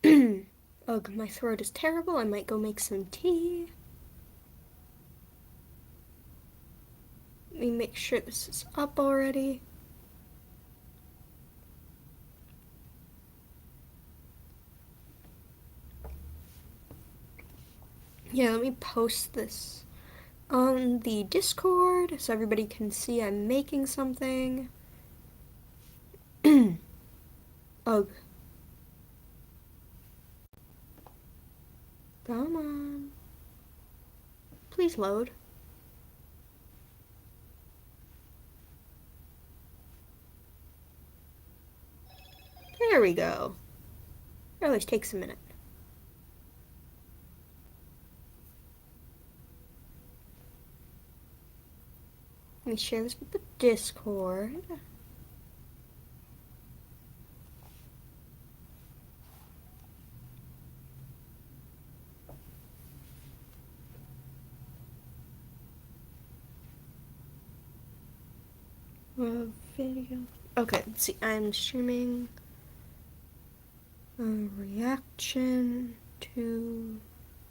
Ugh, my throat is terrible. I might go make some tea. Let me make sure this is up already. Yeah, let me post this on the Discord so everybody can see I'm making something. Ugh. Come on. Please load. There we go. It always takes a minute. Let me share this with the Discord. Video. Okay, let's see. I'm streaming a reaction to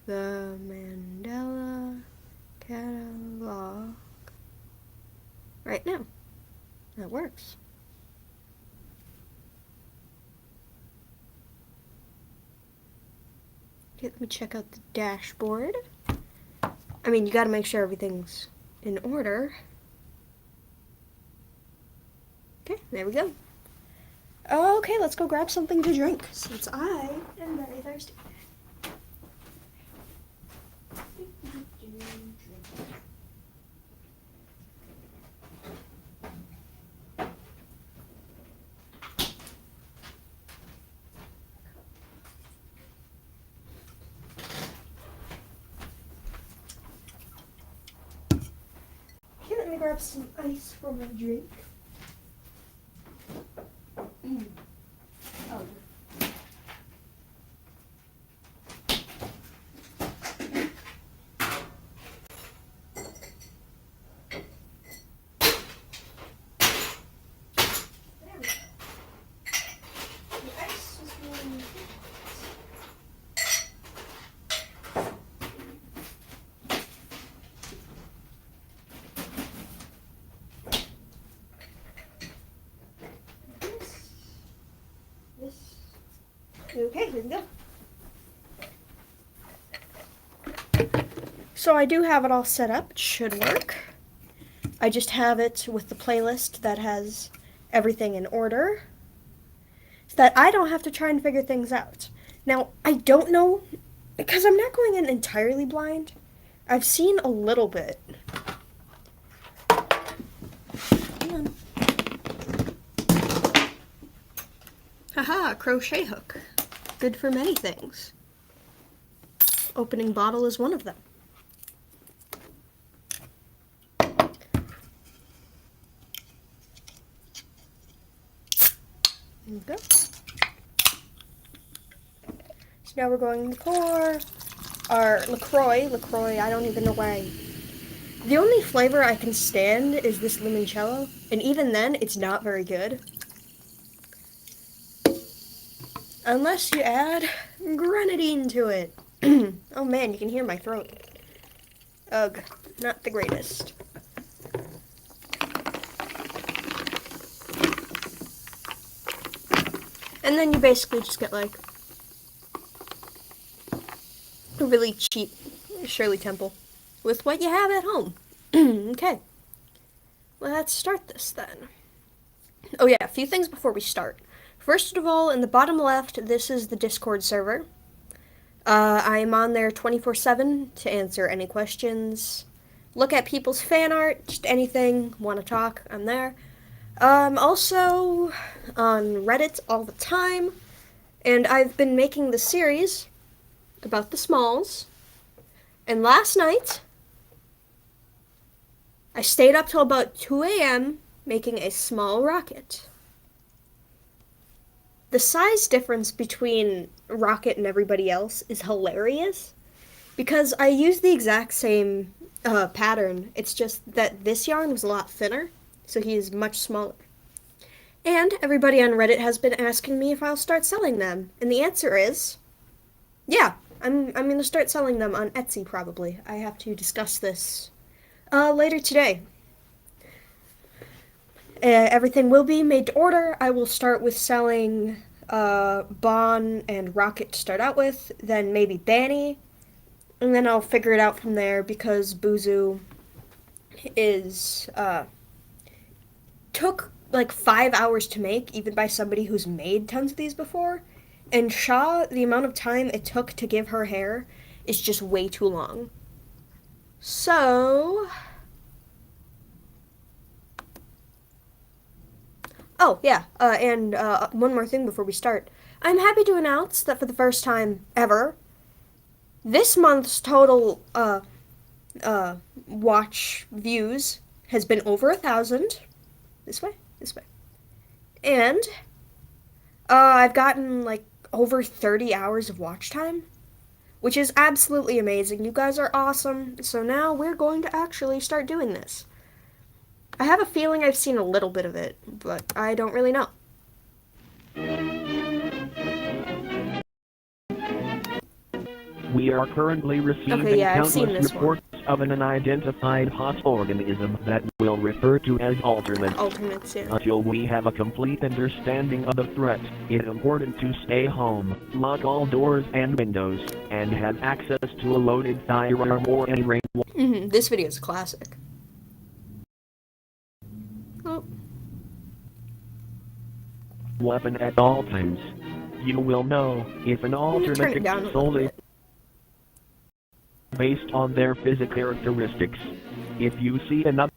the Mandela catalogue right now. That works. Okay, let me check out the dashboard. I mean, you gotta make sure everything's in order. Okay, there we go. Okay, let's go grab something to drink since I am very thirsty. Okay, let me grab some ice for my drink. Oh. Okay, here we go. So I do have it all set up. It should work. I just have it with the playlist that has everything in order so that I don't have to try and figure things out. Now, I don't know, because I'm not going in entirely blind. I've seen a little bit. Hang on. Haha, crochet hook. Good for many things. Opening bottle is one of them. There we go. So now we're going to pour our LaCroix, I don't even know why. The only flavor I can stand is this limoncello, and even then, it's not very good. Unless you add grenadine to it. Oh man, you can hear my throat. Ugh, not the greatest. And then you basically just get like a really cheap Shirley Temple with what you have at home. Okay, let's start this then. Oh yeah, a few things before we start. First of all, in the bottom left, this is the Discord server. I am on there 24/7 to answer any questions, look at people's fan art, just anything, want to talk, I'm there. Also on Reddit all the time, and I've been making the series about the smalls, and last night, I stayed up till about 2 a.m. making a small rocket. The size difference between Rocket and everybody else is hilarious because I used the exact same pattern. It's just that this yarn was a lot thinner, so he is much smaller. And everybody on Reddit has been asking me if I'll start selling them. And the answer is yeah. I'm gonna start selling them on Etsy probably. I have to discuss this later today. Everything will be made to order. I will start with selling Bon and Rocket to start out with, then maybe Banny, and then I'll figure it out from there because Buzu is took like 5 hours to make, even by somebody who's made tons of these before. And Shaw, the amount of time it took to give her hair is just way too long. So, oh yeah, and one more thing before we start. I'm happy to announce that for the first time ever, this month's total watch views has been over 1,000. This way, this way. And I've gotten like over 30 hours of watch time, which is absolutely amazing. You guys are awesome. So now we're going to actually start doing this. I have a feeling I've seen a little bit of it, but I don't really know. We are currently receiving countless reports of an unidentified hostile organism that we'll refer to as Alternates, yeah. Until we have a complete understanding of the threat, it's important to stay home, lock all doors and windows, and have access to a loaded firearm or any range. This video is a classic. Oh. Weapon at all times. You will know if an alternate is solely based on their physical characteristics. If you see another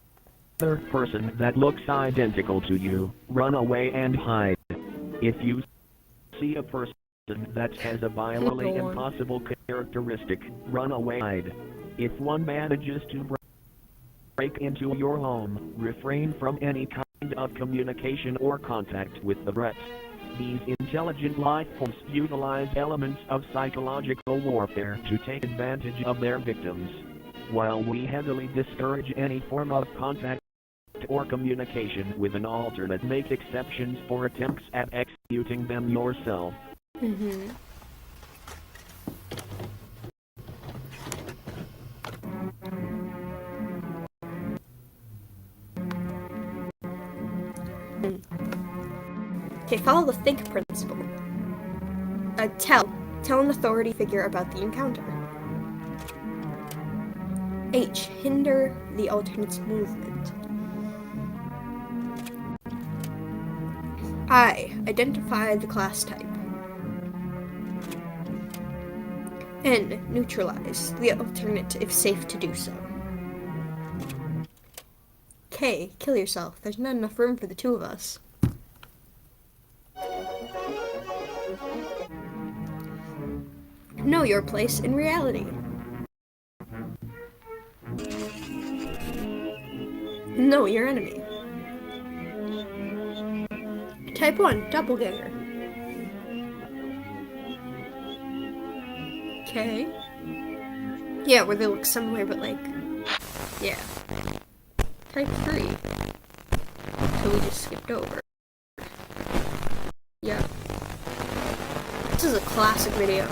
person that looks identical to you, run away and hide. If you see a person that has a violently impossible characteristic, run away and hide. If one manages to break into your home, refrain from any kind of communication or contact with the threat. These intelligent life forms utilize elements of psychological warfare to take advantage of their victims. While we heavily discourage any form of contact or communication with an alternate, make exceptions for attempts at executing them yourself. Okay, follow the think principle. Tell an authority figure about the encounter. H. Hinder the alternate's movement. I. Identify the class type. N. Neutralize the alternate if safe to do so. K. Kill yourself. There's not enough room for the two of us. Know your place in reality. Know your enemy. Type 1, doppelganger. Okay. Yeah, where they look similar, but like, yeah. Type 3. So we just skipped over. Yeah. This is a classic video.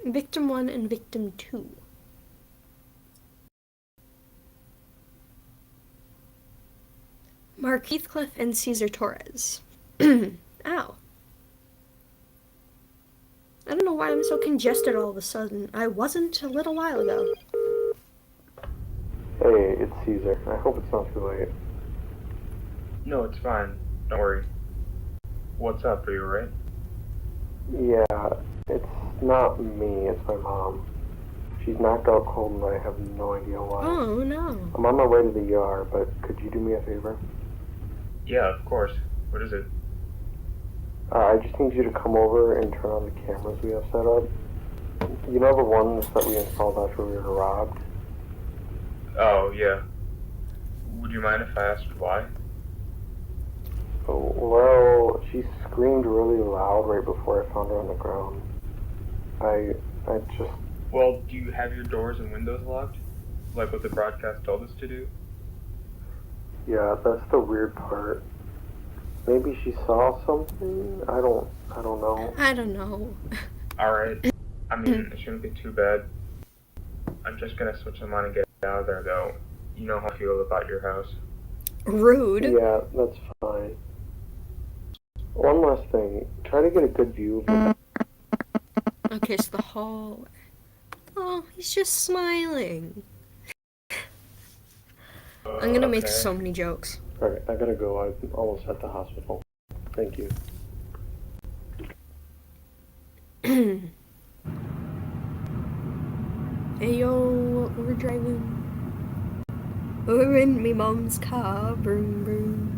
Victim 1 and Victim 2. Mark Heathcliff and Cesar Torres. Ow. I don't know why I'm so congested all of a sudden. I wasn't a little while ago. Hey, it's Caesar. I hope it's not too late. No, it's fine. Don't worry. What's up? Are you alright? Yeah, it's not me, it's my mom. She's knocked out cold and I have no idea why. Oh, no. I'm on my way to the ER, but could you do me a favor? Yeah, of course. What is it? I just need you to come over and turn on the cameras we have set up. You know the ones that we installed after we were robbed? Oh, yeah. Would you mind if I asked why? Oh, well, she screamed really loud right before I found her on the ground. I just, Well, do you have your doors and windows locked? Like what the broadcast told us to do? yeah, that's the weird part. Maybe she saw something? I don't know. I don't know. Alright. I mean, it shouldn't be too bad. I'm just gonna switch them on and get out of there, though. You know how I feel about your house. Rude. Yeah, that's fine. One last thing. Try to get a good view of the Okay, so the hallway. Oh, he's just smiling. I'm gonna make Okay. so many jokes. Alright, I gotta go. I'm almost at the hospital. Thank you. Hey yo, we're driving. We're in me mom's car, broom broom.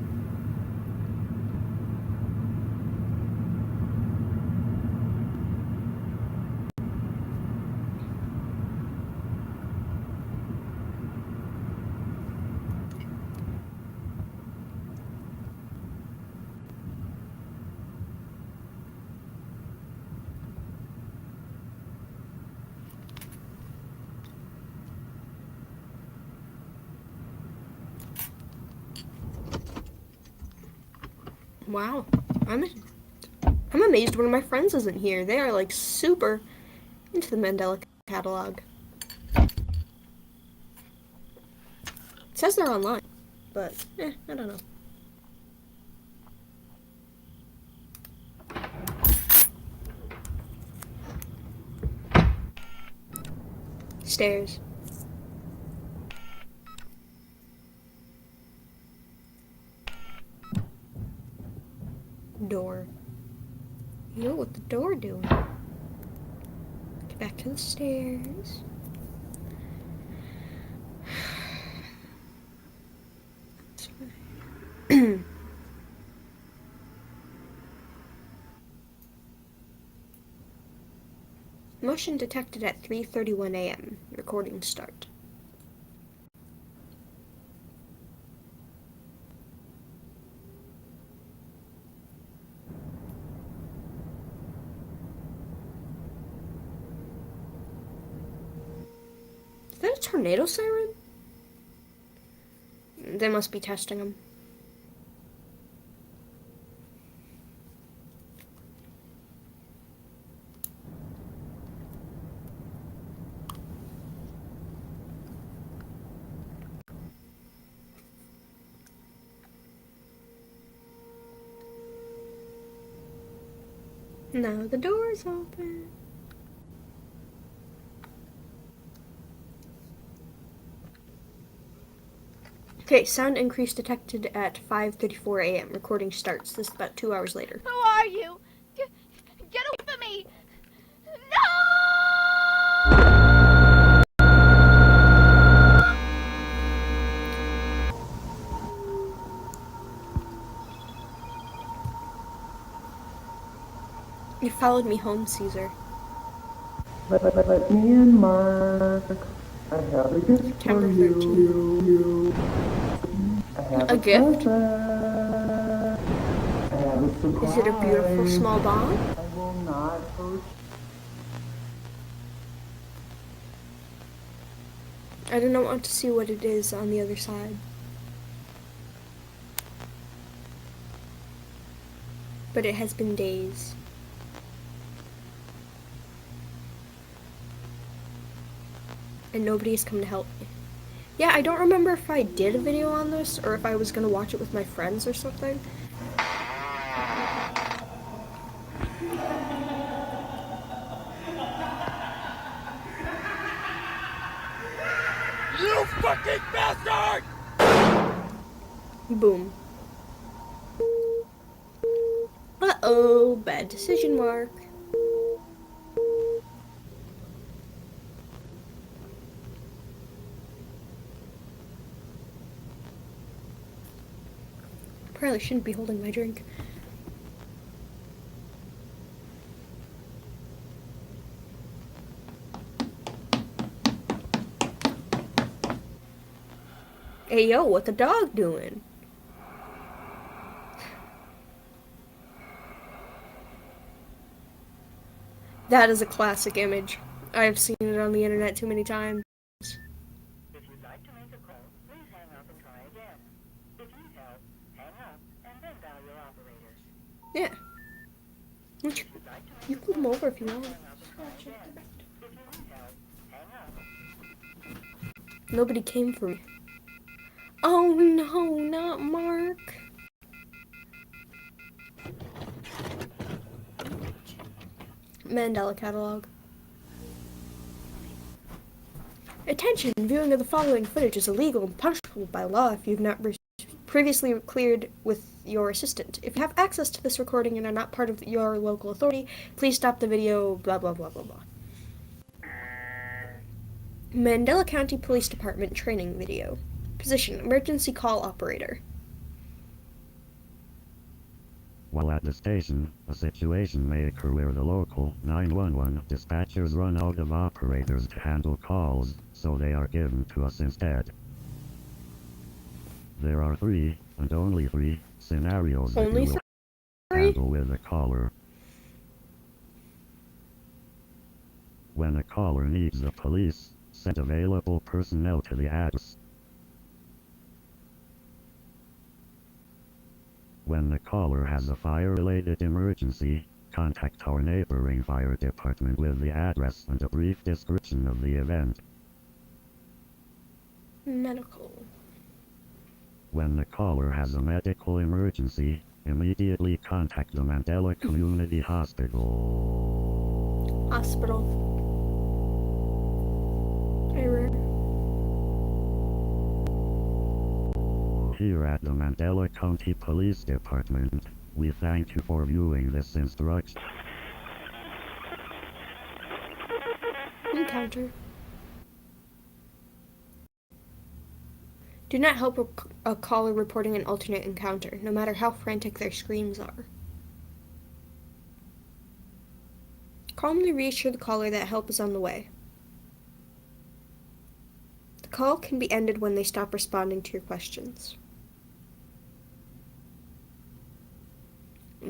Wow, I'm amazed one of my friends isn't here. They are like super into the Mandela catalog. It says they're online, but I don't know. Stairs. Door. Yo, what the door doing? Get back to the stairs. Motion detected at 3:31 a.m. Recording start. Is that a tornado siren? They must be testing them. No, the door's open. Okay, sound increase detected at 5:34 a.m. Recording starts. This is about 2 hours later. Who are you? Get away from me! You followed me home, Caesar. Let me in, Mark. I have a gift September for 13th. you. I have A gift? present. I have a surprise. Is it a beautiful small bomb? I will not hurt. I do not want to see what it is on the other side. But it has been days. And nobody has come to help me. Yeah, I don't remember if I did a video on this or if I was gonna watch it with my friends or something. You fucking bastard! Boom. Uh-oh, bad decision, Mark. Probably shouldn't be holding my drink. Hey yo, what the dog doing? That is a classic image. I have seen it on the internet too many times. If you'd like to make a call, please hang up and try again. If you need help, hang up and then dial your operators. Yeah. You can come over if you want. Nobody came for me. Oh no, not Mark. Mandela catalogue. Attention! Viewing of the following footage is illegal and punishable by law if you've not previously cleared with your assistant. If you have access to this recording and are not part of your local authority, please stop the video, blah blah blah blah blah. Mandela County Police Department training video. Position, emergency call operator. While at the station, a situation may occur where the local 911 dispatchers run out of operators to handle calls, so they are given to us instead. There are 3, and only 3, scenarios that Only you will handle with a caller. When a caller needs the police, send available personnel to the address. When the caller has a fire-related emergency, contact our neighboring fire department with the address and a brief description of the event. Medical. When the caller has a medical emergency, immediately contact the Mandela Community Hospital. Hospital. Error. Here at the Mandela County Police Department, we thank you for viewing this instruction. Encounter. Do not help a caller reporting an alternate encounter, no matter how frantic their screams are. Calmly reassure the caller that help is on the way. The call can be ended when they stop responding to your questions.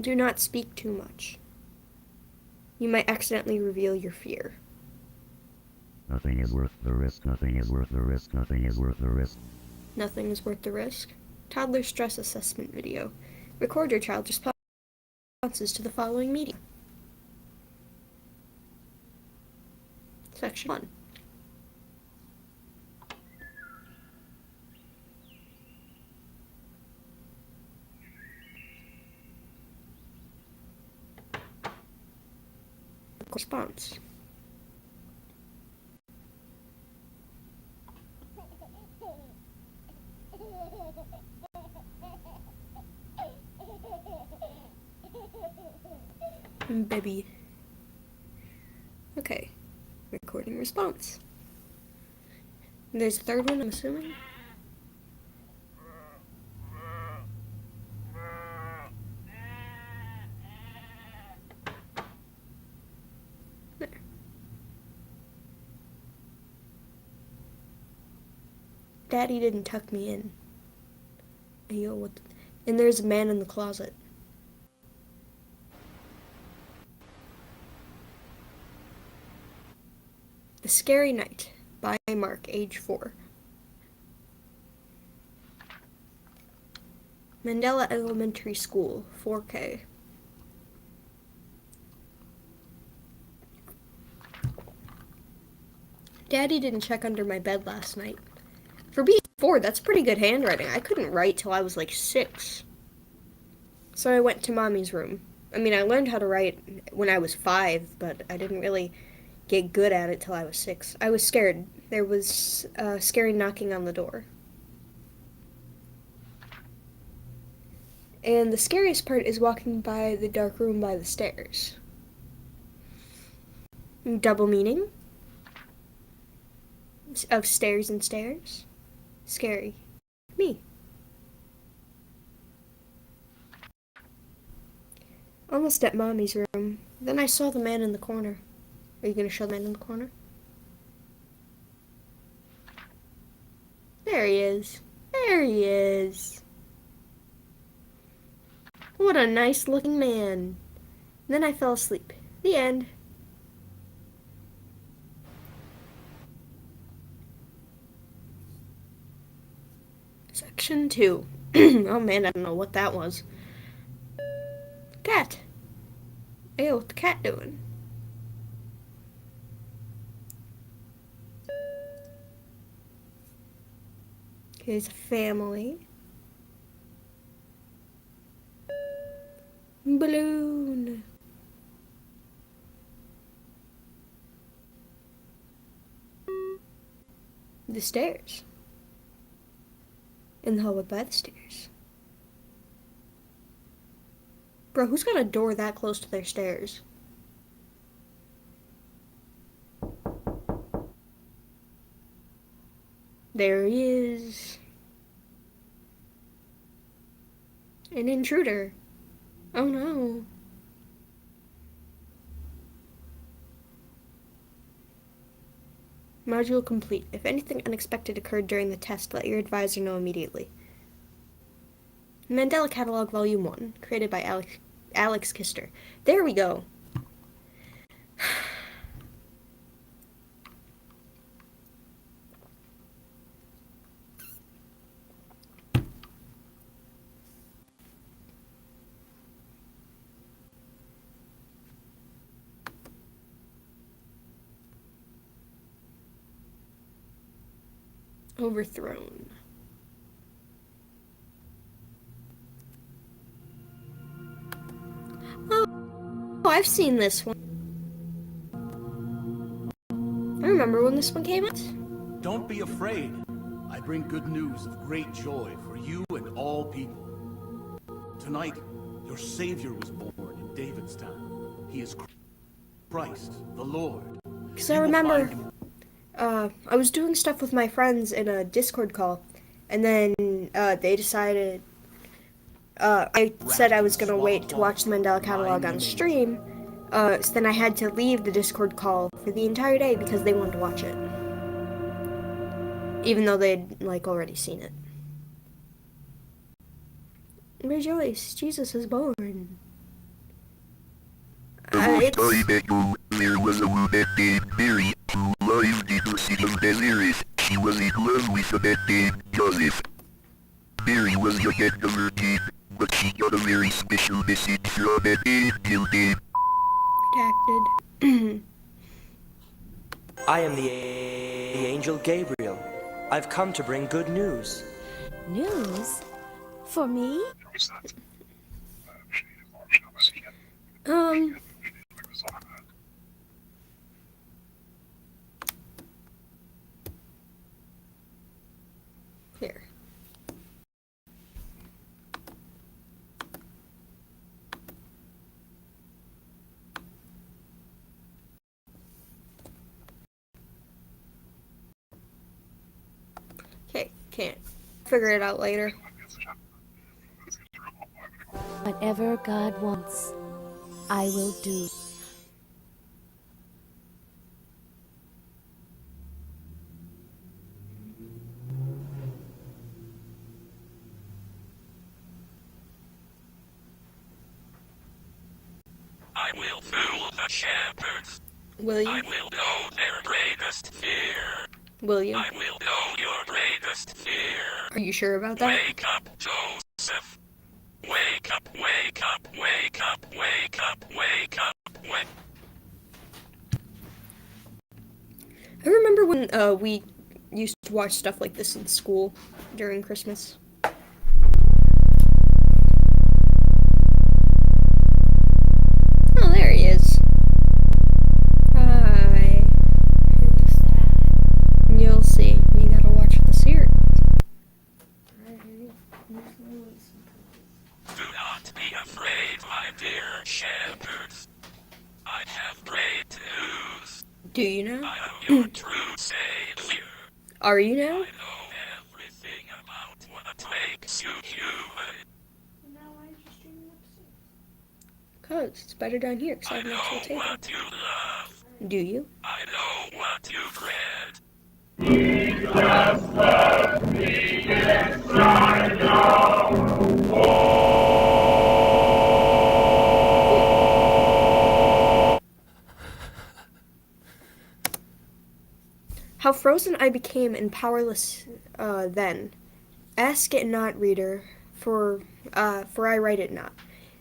Do not speak too much. You might accidentally reveal your fear. Nothing is worth the risk, nothing is worth the risk, nothing is worth the risk. Nothing is worth the risk. Toddler stress assessment video. Record your child's responses to the following media. Section 1. Response. Baby. Okay. Recording response. There's a third one, I'm assuming. There. Daddy didn't tuck me in. Yo, what the... And there's a man in the closet. The Scary Night by Mark, age 4. Mandela Elementary School, 4K. Daddy didn't check under my bed last night. For being 4, that's pretty good handwriting. I couldn't write till I was like 6. So I went to Mommy's room. I mean, I learned how to write when I was 5, but I didn't really get good at it till I was 6. I was scared. There was scary knocking on the door. And the scariest part is walking by the dark room by the stairs. Double meaning of stairs and stairs. Scary. Me. Almost at Mommy's room. Then I saw the man in the corner. Are you going to show the man in the corner? There he is. There he is. What a nice looking man. Then I fell asleep. The end. Section 2. Oh man, I don't know what that was. Cat. Hey, what's the cat doing? His family. Balloon. The stairs. In the hallway by the stairs. Bro, who's got a door that close to their stairs? There he is. An intruder. Oh no. Module complete. If anything unexpected occurred during the test, let your advisor know immediately. Mandela Catalogue Volume 1, created by Alex Kister. There we go. Overthrown. Oh, I've seen this one. I remember when this one came out. Don't be afraid. I bring good news of great joy for you and all people. Tonight, your Savior was born in Davidstown. He is Christ, the Lord. Because I remember, I was doing stuff with my friends in a Discord call, and then they decided, I said I was going to wait to watch the Mandela Catalog on stream, so then I had to leave the Discord call for the entire day because they wanted to watch it. Even though they'd, already seen it. Rejoice, Jesus is born. There was a woman named Mary who lived in the city of Nazareth. She was in love with a man named Joseph. Mary was young and a virgin, but she got a very special message from an angel named Redacted. I am the angel Gabriel. I've come to bring good news. News? For me? Here. Okay, can't figure it out later. Whatever God wants, I will do. I will fool the shepherds. Will you? I will know their greatest fear. Will you? I will know your greatest fear. Are you sure about that? Wake up, Joseph. Wake up, wake up, wake up, wake up, wake up, wake. I remember when we used to watch stuff like this in school during Christmas. Oh, there he is. Hi. Who's that? You'll see. You gotta watch the series. Do not be afraid, my dear shepherds. I have great news. Do you know? I am your true savior. Are you now? I know everything about what makes you human. Cause it's better down here, cause I I have an know actual table. what you love. Do you? I know what you dread. Jesus loves me, How frozen I became and powerless then. Ask it not, reader, for I write it not,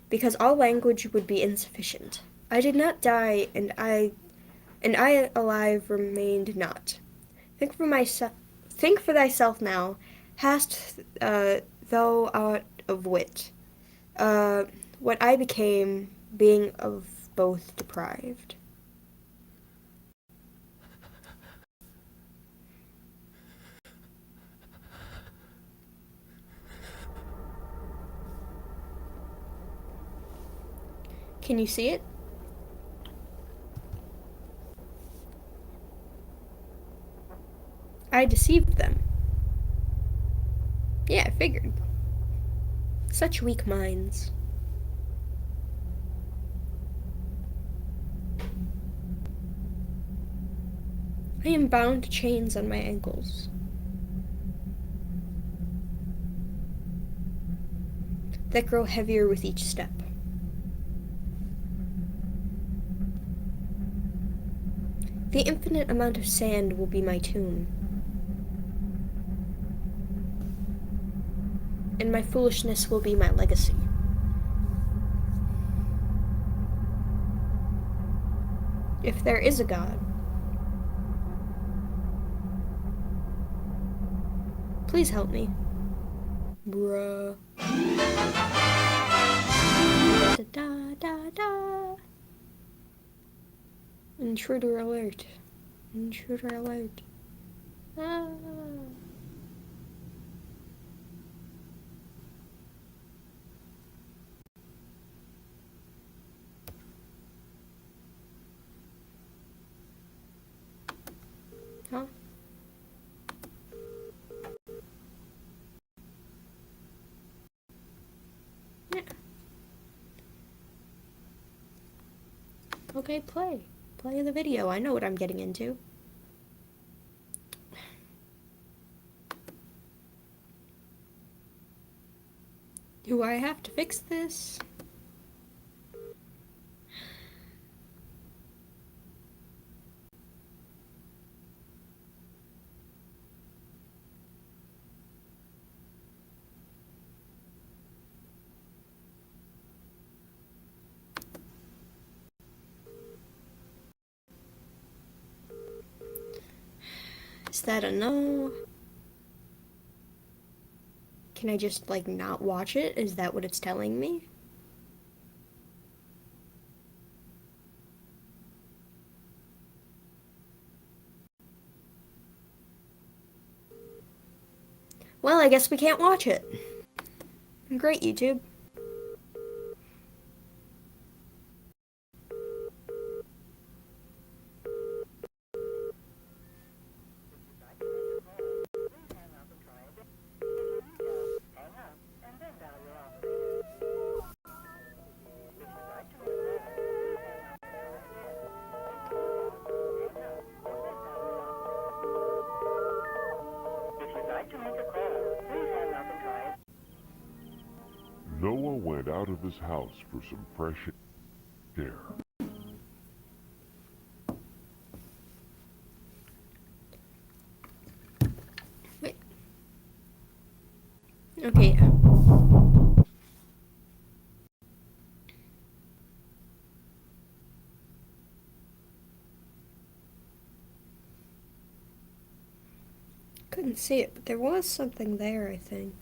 because all language would be insufficient. I did not die, and I alive remained not. Think for thyself now. Hast thou out of wit? What I became, being of both deprived. Can you see it? I deceived them. Yeah, I figured. Such weak minds. I am bound to chains on my ankles. That grow heavier with each step. The infinite amount of sand will be my tomb. And my foolishness will be my legacy. If there is a God, please help me. Bruh. Da da da da. Intruder alert. Intruder alert. Ah. Huh? Yeah. Okay, play. Play the video. I know what I'm getting into. Do I have to fix this? Is that a no? Can I just, like, not watch it? Is that what it's telling me? Well, I guess we can't watch it. Great, YouTube. Noah went out of his house for some fresh air. Wait. Okay, yeah. Couldn't see it, but there was something there, I think.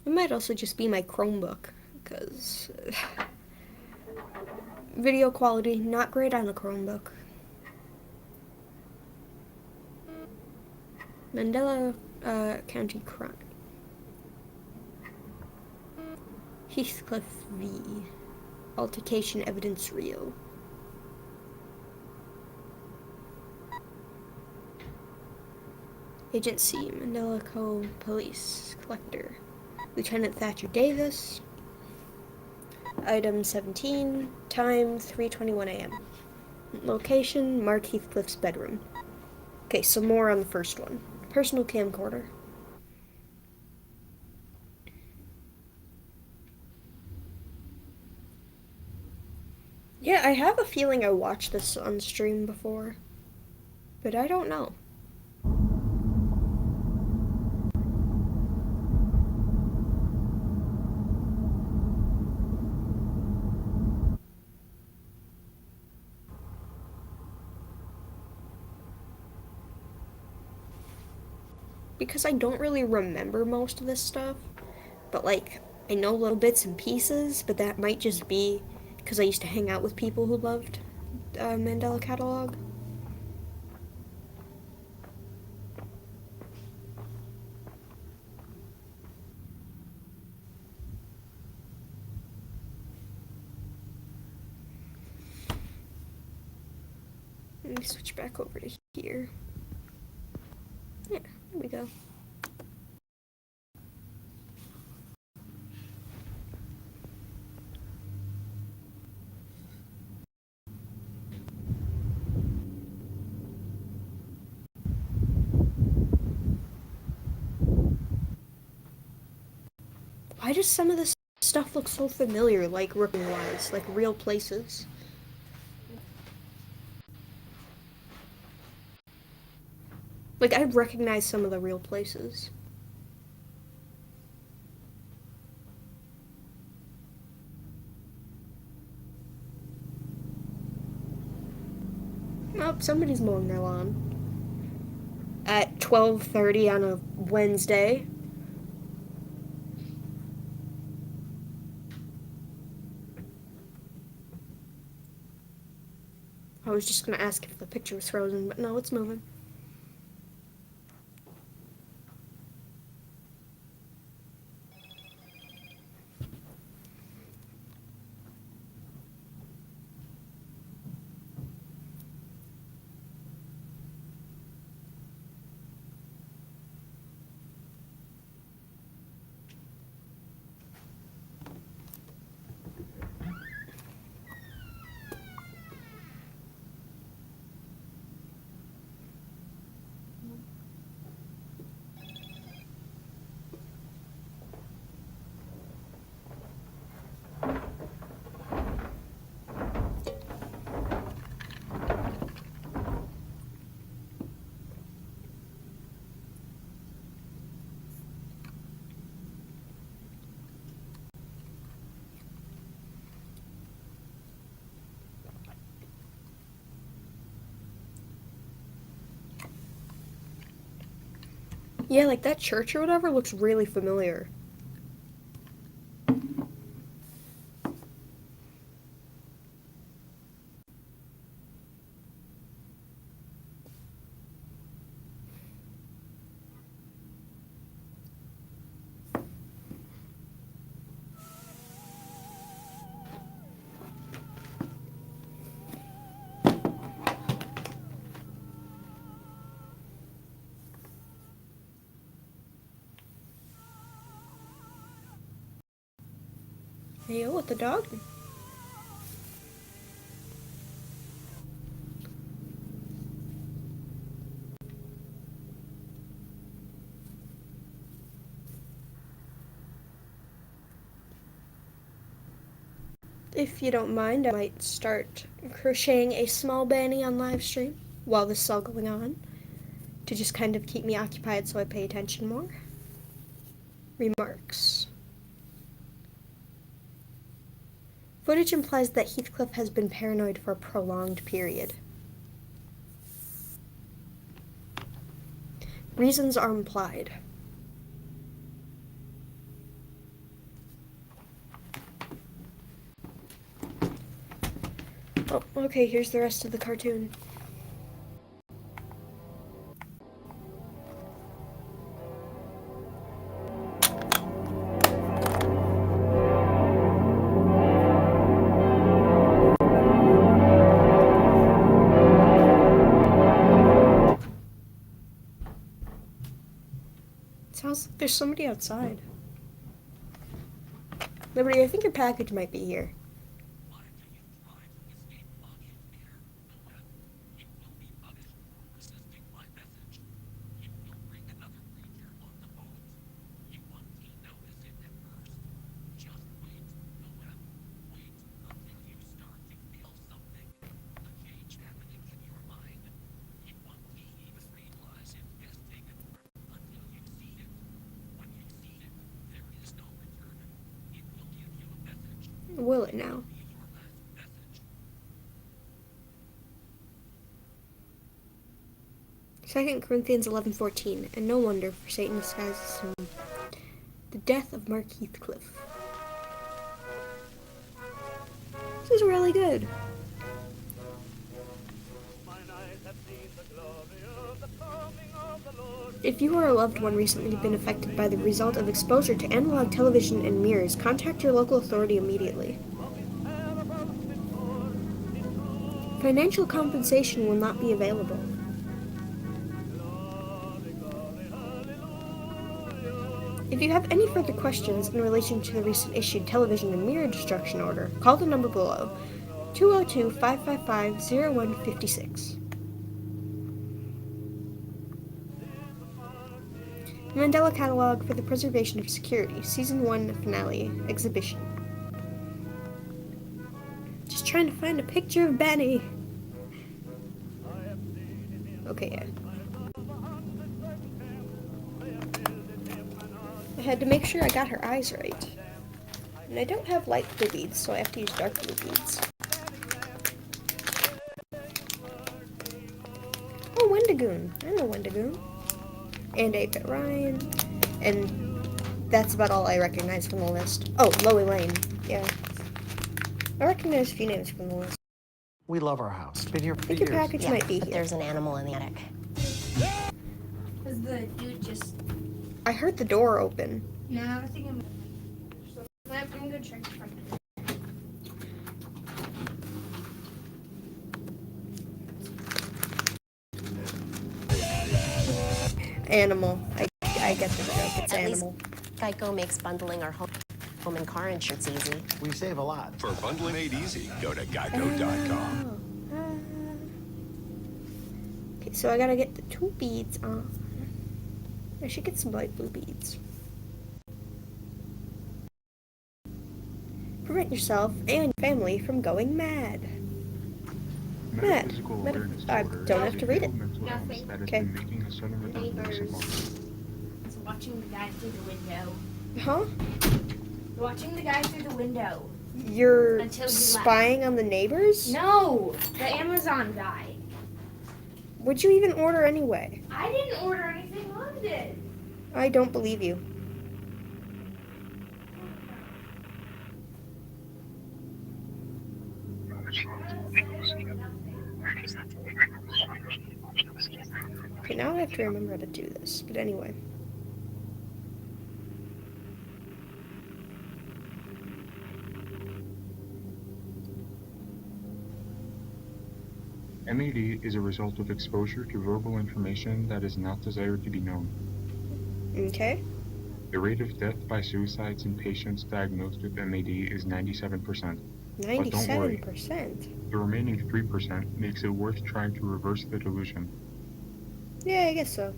It might also just be my Chromebook, because video quality not great on a Chromebook. Mandela County crime. Heathcliff v. Altercation evidence real. Agent C. Mandela Co. Police Collector. Lieutenant Thatcher Davis. Item 17. Time 3:21 a.m. Location, Mark Heathcliff's bedroom. Okay, some more on the first one. Personal camcorder. Yeah, I have a feeling I watched this on stream before, but I don't know. Because I don't really remember most of this stuff, but like, I know little bits and pieces, but that might just be because I used to hang out with people who loved Mandela Catalogue. Let me switch back over to here. Yeah, there we go. Why does some of this stuff look so familiar, like looking-wise, like real places? Like, I recognize some of the real places. Oh, somebody's mowing their lawn. At 12:30 on a Wednesday. I was just gonna ask if the picture was frozen, but no, it's moving. Yeah, like that church or whatever looks really familiar. Hey, what the dog? If you don't mind, I might start crocheting a small banny on live stream while this is all going on to just kind of keep me occupied so I pay attention more. Remarks. Footage implies that Heathcliff has been paranoid for a prolonged period. Reasons are implied. Oh, okay, here's the rest of the cartoon. Sounds like there's somebody outside. Liberty, I think your package might be here. Will it now? Second Corinthians 11:14, and no wonder, for Satan disguises him. The death of Mark Heathcliff. This is really good. If you or a loved one recently been affected by the result of exposure to analog television and mirrors, contact your local authority immediately. Financial compensation will not be available. If you have any further questions in relation to the recent issued television and mirror destruction order, call the number below, 202-555-0156. Mandela Catalogue for the Preservation of Security, Season 1 Finale, Exhibition. Just trying to find a picture of Benny. Okay, yeah. I had to make sure I got her eyes right. And I don't have light blue beads, so I have to use dark blue beads. Oh, Wendigoon. I know Wendigoon. And 8-Bit Ryan. And that's about all I recognize from the list. Oh, Lois Lane. Yeah. I recognize a few names from the list. We love our house. Been here for I think years. your package might be but here. there's an animal in the attic. Because the dude just... I heard the door open. No, I think I'm gonna check the front door. Animal. I get the joke. It's At animal. least Geico makes bundling our home and car insurance easy. We save a lot. For bundling made easy, go to geico.com. Okay, so I gotta get the 2 beads on. I should get some light blue beads. Prevent yourself and your family from going mad. Mad. I don't have to read it. Nothing. Okay. Neighbors. It's watching the guy through the window. Huh? Watching the guy through the window. You're Until he spying on the neighbors? No! The Amazon guy. What'd you even order anyway? I didn't order anything on it. I don't believe you. Okay, now I have to remember how to do this. But anyway. MAD is a result of exposure to verbal information that is not desired to be known. Okay. The rate of death by suicides in patients diagnosed with MAD is 97%. 97%? The remaining 3% makes it worth trying to reverse the delusion. Yeah, I guess so.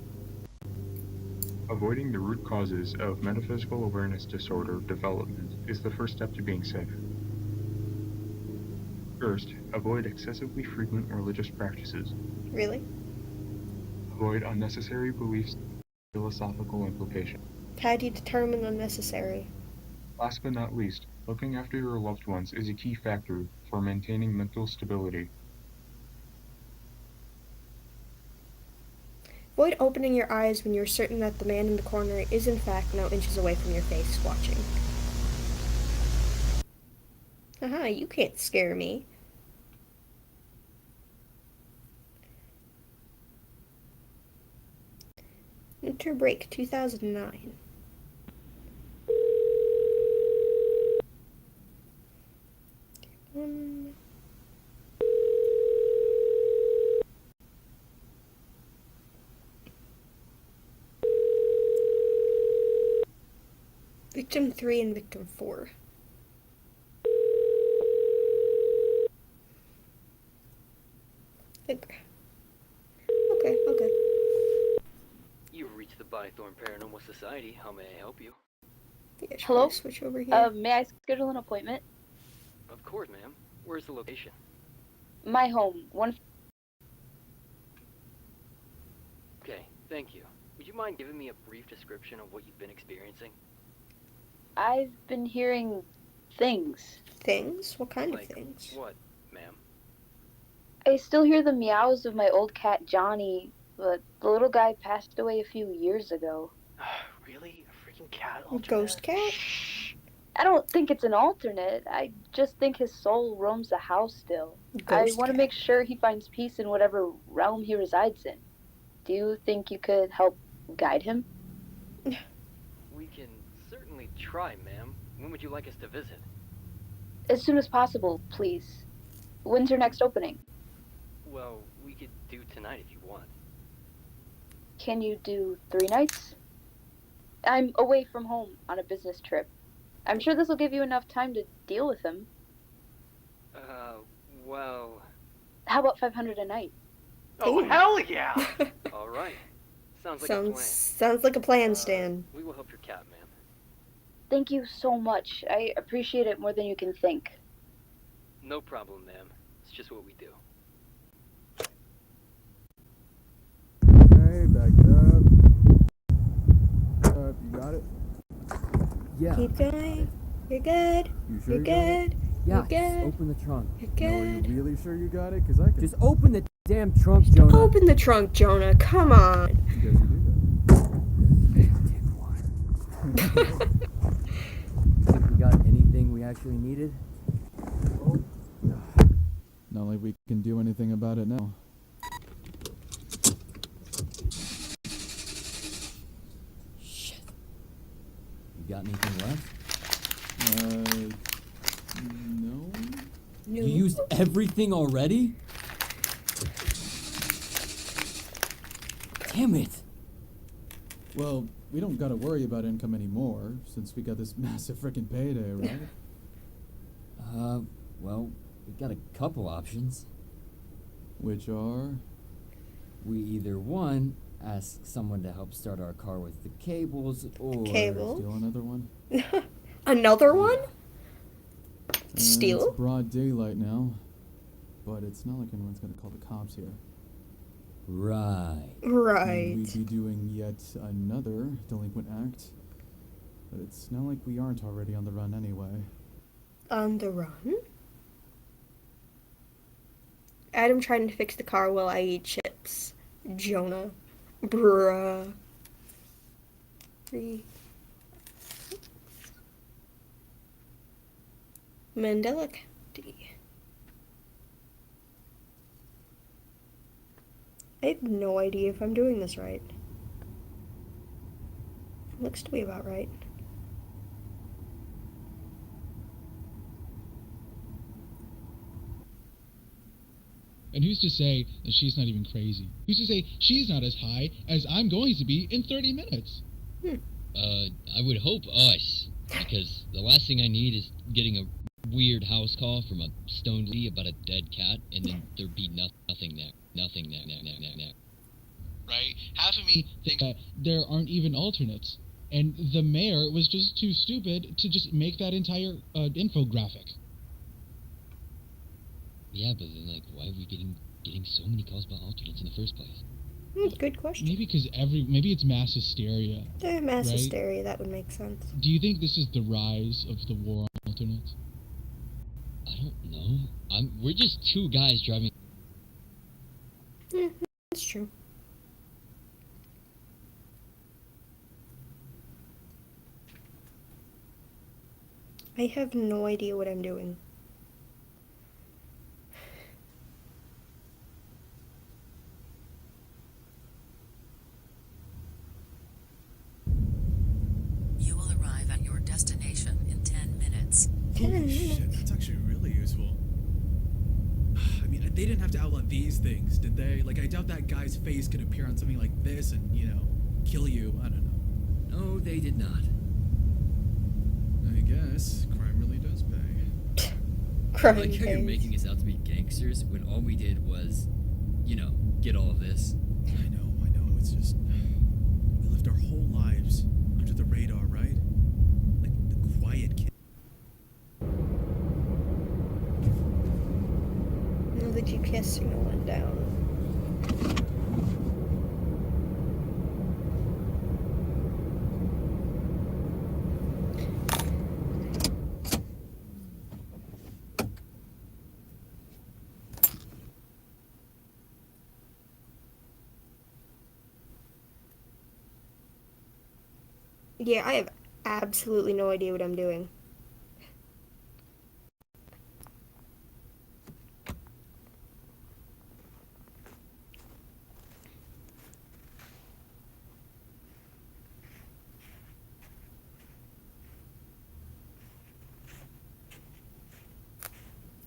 Avoiding the root causes of metaphysical awareness disorder development is the first step to being safe. First, avoid excessively frequent religious practices. Really? Avoid unnecessary beliefs and philosophical implications. How do you determine unnecessary? Last but not least, looking after your loved ones is a key factor for maintaining mental stability. Avoid opening your eyes when you're certain that the man in the corner is in fact no inches away from your face watching. Haha, you can't scare me. Winter Break 2009. Victim 3 and Victim 4. Okay. You've reached the Bythorn Paranormal Society. How may I help you? Yeah, should Hello? I switch over here? May I schedule an appointment? Of course, ma'am. Where's the location? My home. Okay, thank you. Would you mind giving me a brief description of what you've been experiencing? I've been hearing things. Things? What kind Like of things? what, ma'am? I still hear the meows of my old cat Johnny, but the little guy passed away a few years ago. Really? A freaking cat alternate? Ghost cat? I don't think it's an alternate. I just think his soul roams the house still. I Ghost want to cat. make sure he finds peace in whatever realm he resides in. Do you think you could help guide him? We can certainly try, ma'am. When would you like us to visit? As soon as possible, please. When's your next opening? Well, we could do tonight if you want. Can you do 3 nights? I'm away from home on a business trip. I'm sure this will give you enough time to deal with him. Well... How about 500 a night? Oh, hell yeah! All right. Sounds like a plan. Sounds like a plan, Stan. We will help your cat, ma'am. Thank you so much. I appreciate it more than you can think. No problem, ma'am. It's just what we do. Okay, back up. You got it? Yeah. Keep going. You're good. You sure You're you got it? good. Yeah, You're just good. open the trunk. You're No, are good. you really sure you got it? Because I can... Just open the damn trunk, Jonah. Open the trunk, Jonah. Come on. You guys can Think we got anything we actually needed? Not like we can do anything about it now. Shit. You got anything left? No. You used everything already? Damn it. Well, we don't gotta worry about income anymore, since we got this massive frickin' payday, right? Well, we got a couple options. Which are? We either, one, ask someone to help start our car with the cables, or... Cables? Steal another one? Another one? Steal? It's broad daylight now, but it's not like anyone's gonna call the cops here. Right. Right. We'd be doing yet another delinquent act, but it's not like we aren't already on the run anyway. On the run? Adam trying to fix the car while I eat chips. Jonah. Bruh. Mandela County. I have no idea if I'm doing this right. Looks to be about right. And who's to say that she's not even crazy? Who's to say she's not as high as I'm going to be in 30 minutes? I would hope us, because the last thing I need is getting a weird house call from a stoned lady about a dead cat, and then there'd be nothing there. Nothing there. Right? Half of me thinks that there aren't even alternates. And the mayor was just too stupid to just make that entire infographic. Yeah, but then, like, why are we getting so many calls about alternates in the first place? Good question. Maybe because maybe it's mass hysteria. Mass right? hysteria, that would make sense. Do you think this is the rise of the war on alternates? I don't know. We're just two guys driving. Yeah, that's true. I have no idea what I'm doing. You will arrive at your destination in 10 minutes. Holy shit, that's actually really useful. I mean, they didn't have to outline these things, did they? Like, I doubt that guy's face could appear on something like this and, you know, kill you. I don't know. No, they did not. I guess crime really does pay. I like how you're making us out to be gangsters when all we did was, you know, get all of this. I know. It's just we lived our whole lives under the radar, right? Like the quiet kid. No, the GPS signal went down. Yeah, I have absolutely no idea what I'm doing.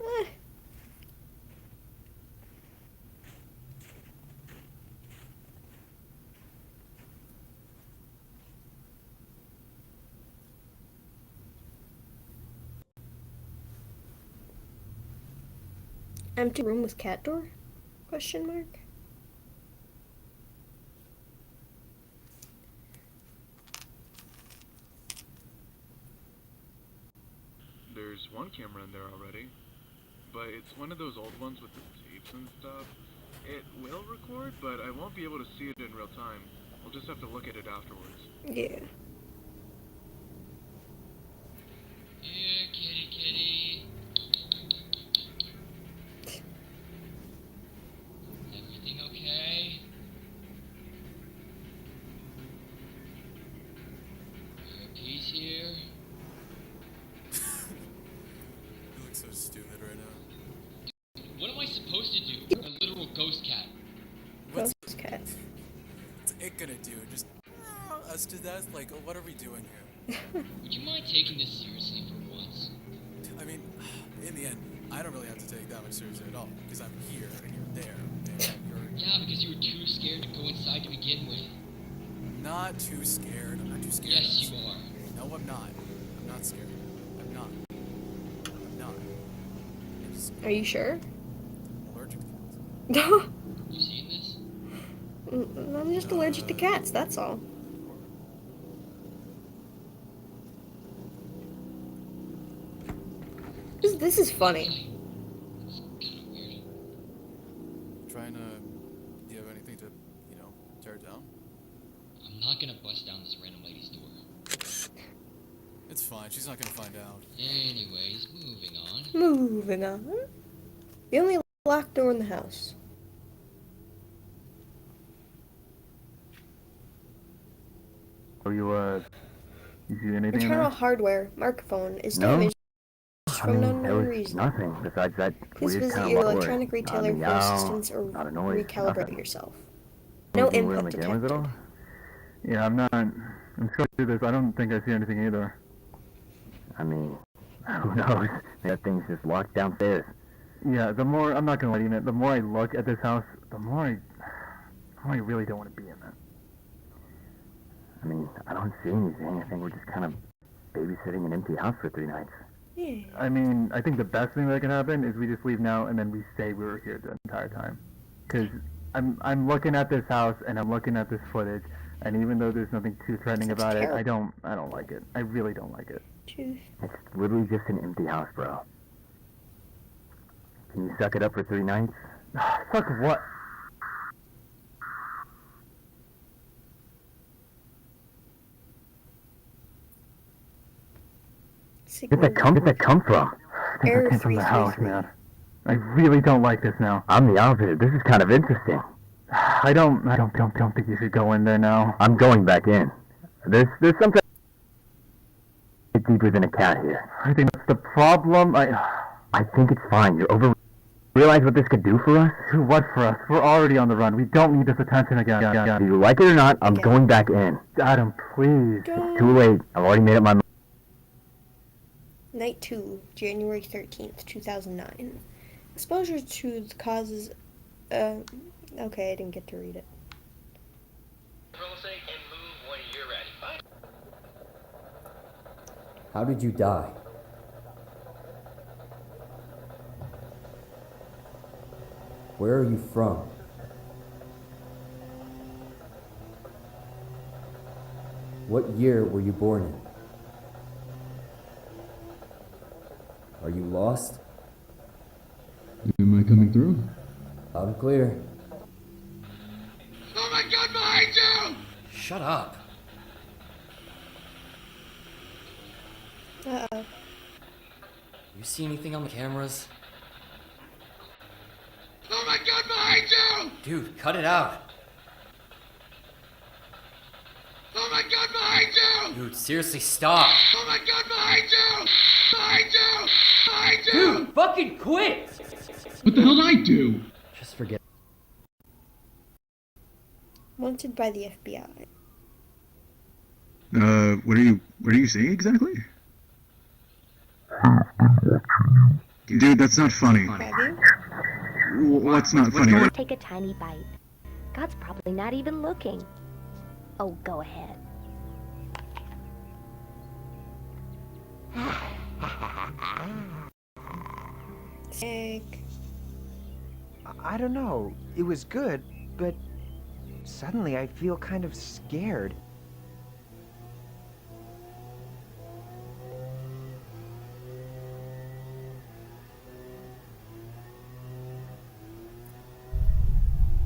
Eh. Empty room with cat door? Question mark. There's one camera in there already, but it's one of those old ones with the tapes and stuff. It will record, but I won't be able to see it in real time. We'll just have to look at it afterwards. Yeah. Here, kitty, kitty. Everything okay? Your piece here? You look so stupid right now. What am I supposed to do? You're a literal ghost cat. What's Ghost cat. What's it gonna do? Just us to death? Like, what are we doing here? Would you mind taking this seriously for once? I mean, in the end, I don't really have to take that much seriously at all, because I'm here and you're there, and you're Yeah, because you were too scared to go inside to begin with. not too scared. I'm not too scared. Yes, you are. No, I'm not. I'm not scared. I'm not. I'm not. I'm just Are you sure? allergic to cats. You seen this? I'm just allergic to cats, that's all. This is funny. It's kind of weird. Trying to... Do you have anything to, tear it down? I'm not gonna bust down this random lady's door. It's fine. She's not gonna find out. Anyways, moving on. Moving on. The only locked door in the house. You see anything Internal in there? hardware microphone is No? damaged I from mean, no there known was reason. nothing besides that Please weird visit kind your of electronic retailer for assistance or not a noise, recalibrate nothing. yourself. No Anything weird on input the cameras at detected. all? Yeah, I'm sure to do this. I don't think I see anything either. I mean, who knows? That thing's just locked downstairs. Yeah, I'm not gonna lie to you, man, the more I look at this house, the more I really don't want to be in it. I mean, I don't see anything. I think we're just kind of babysitting an empty house for 3 nights. Yeah. I mean, I think the best thing that can happen is we just leave now and then we say we were here the entire time. Because I'm looking at this house and I'm looking at this footage, and even though there's nothing too threatening about it, I don't like it. I really don't like it. Choose. It's literally just an empty house, bro. Can you suck it up for 3 nights? Suck what? Where'd that come from? I think it came from the house, man. I really don't like this now. I'm the opposite. This is kind of interesting. I don't think you should go in there now. I'm going back in. There's something deeper than a cat here. I think that's the problem. I think it's fine. You're over. Realize what this could do for us? Do what for us? We're already on the run. We don't need this attention again. Do you like it or not? I'm going back in. Adam, please. It's too late. I've already made up my mind. Night 2, January 13th, 2009. Exposure to the causes... okay, I didn't get to read it. How did you die? Where are you from? What year were you born in? Are you lost? Am I coming through? I'm clear. Oh my god, behind you! Shut up. Uh-oh. You see anything on the cameras? Oh my god, behind you! Dude, cut it out. Oh my god, behind you! Dude, seriously, stop! Oh my god, behind you! Behind you! Behind you! Dude, fucking quit! What the hell did I do? Just forget. Wanted by the FBI. What are you saying exactly? Dude, that's not funny. Have you? What's not funny? Take a tiny bite. God's probably not even looking. Oh, go ahead. Sick. I don't know. It was good, but suddenly I feel kind of scared.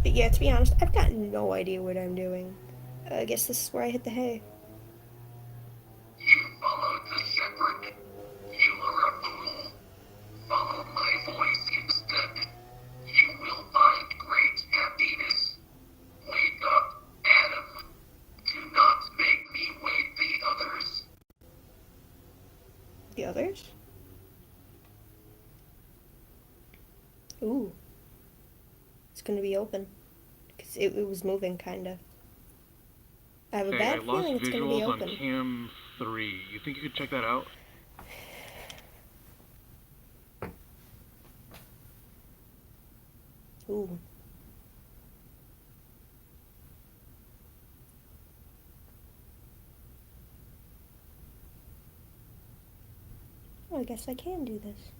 But yeah, to be honest, I've got no idea what I'm doing. I guess this is where I hit the hay. You followed the shepherd. You are a fool. Follow my voice instead. You will find great happiness. Wake up, Adam. Do not make me wake the others. The others? Ooh. It's gonna be open. Because it was moving, kinda. I have a bad feeling it's gonna be visuals open. on cam 3. You think you could check that out? Ooh. Oh, I guess I can do this.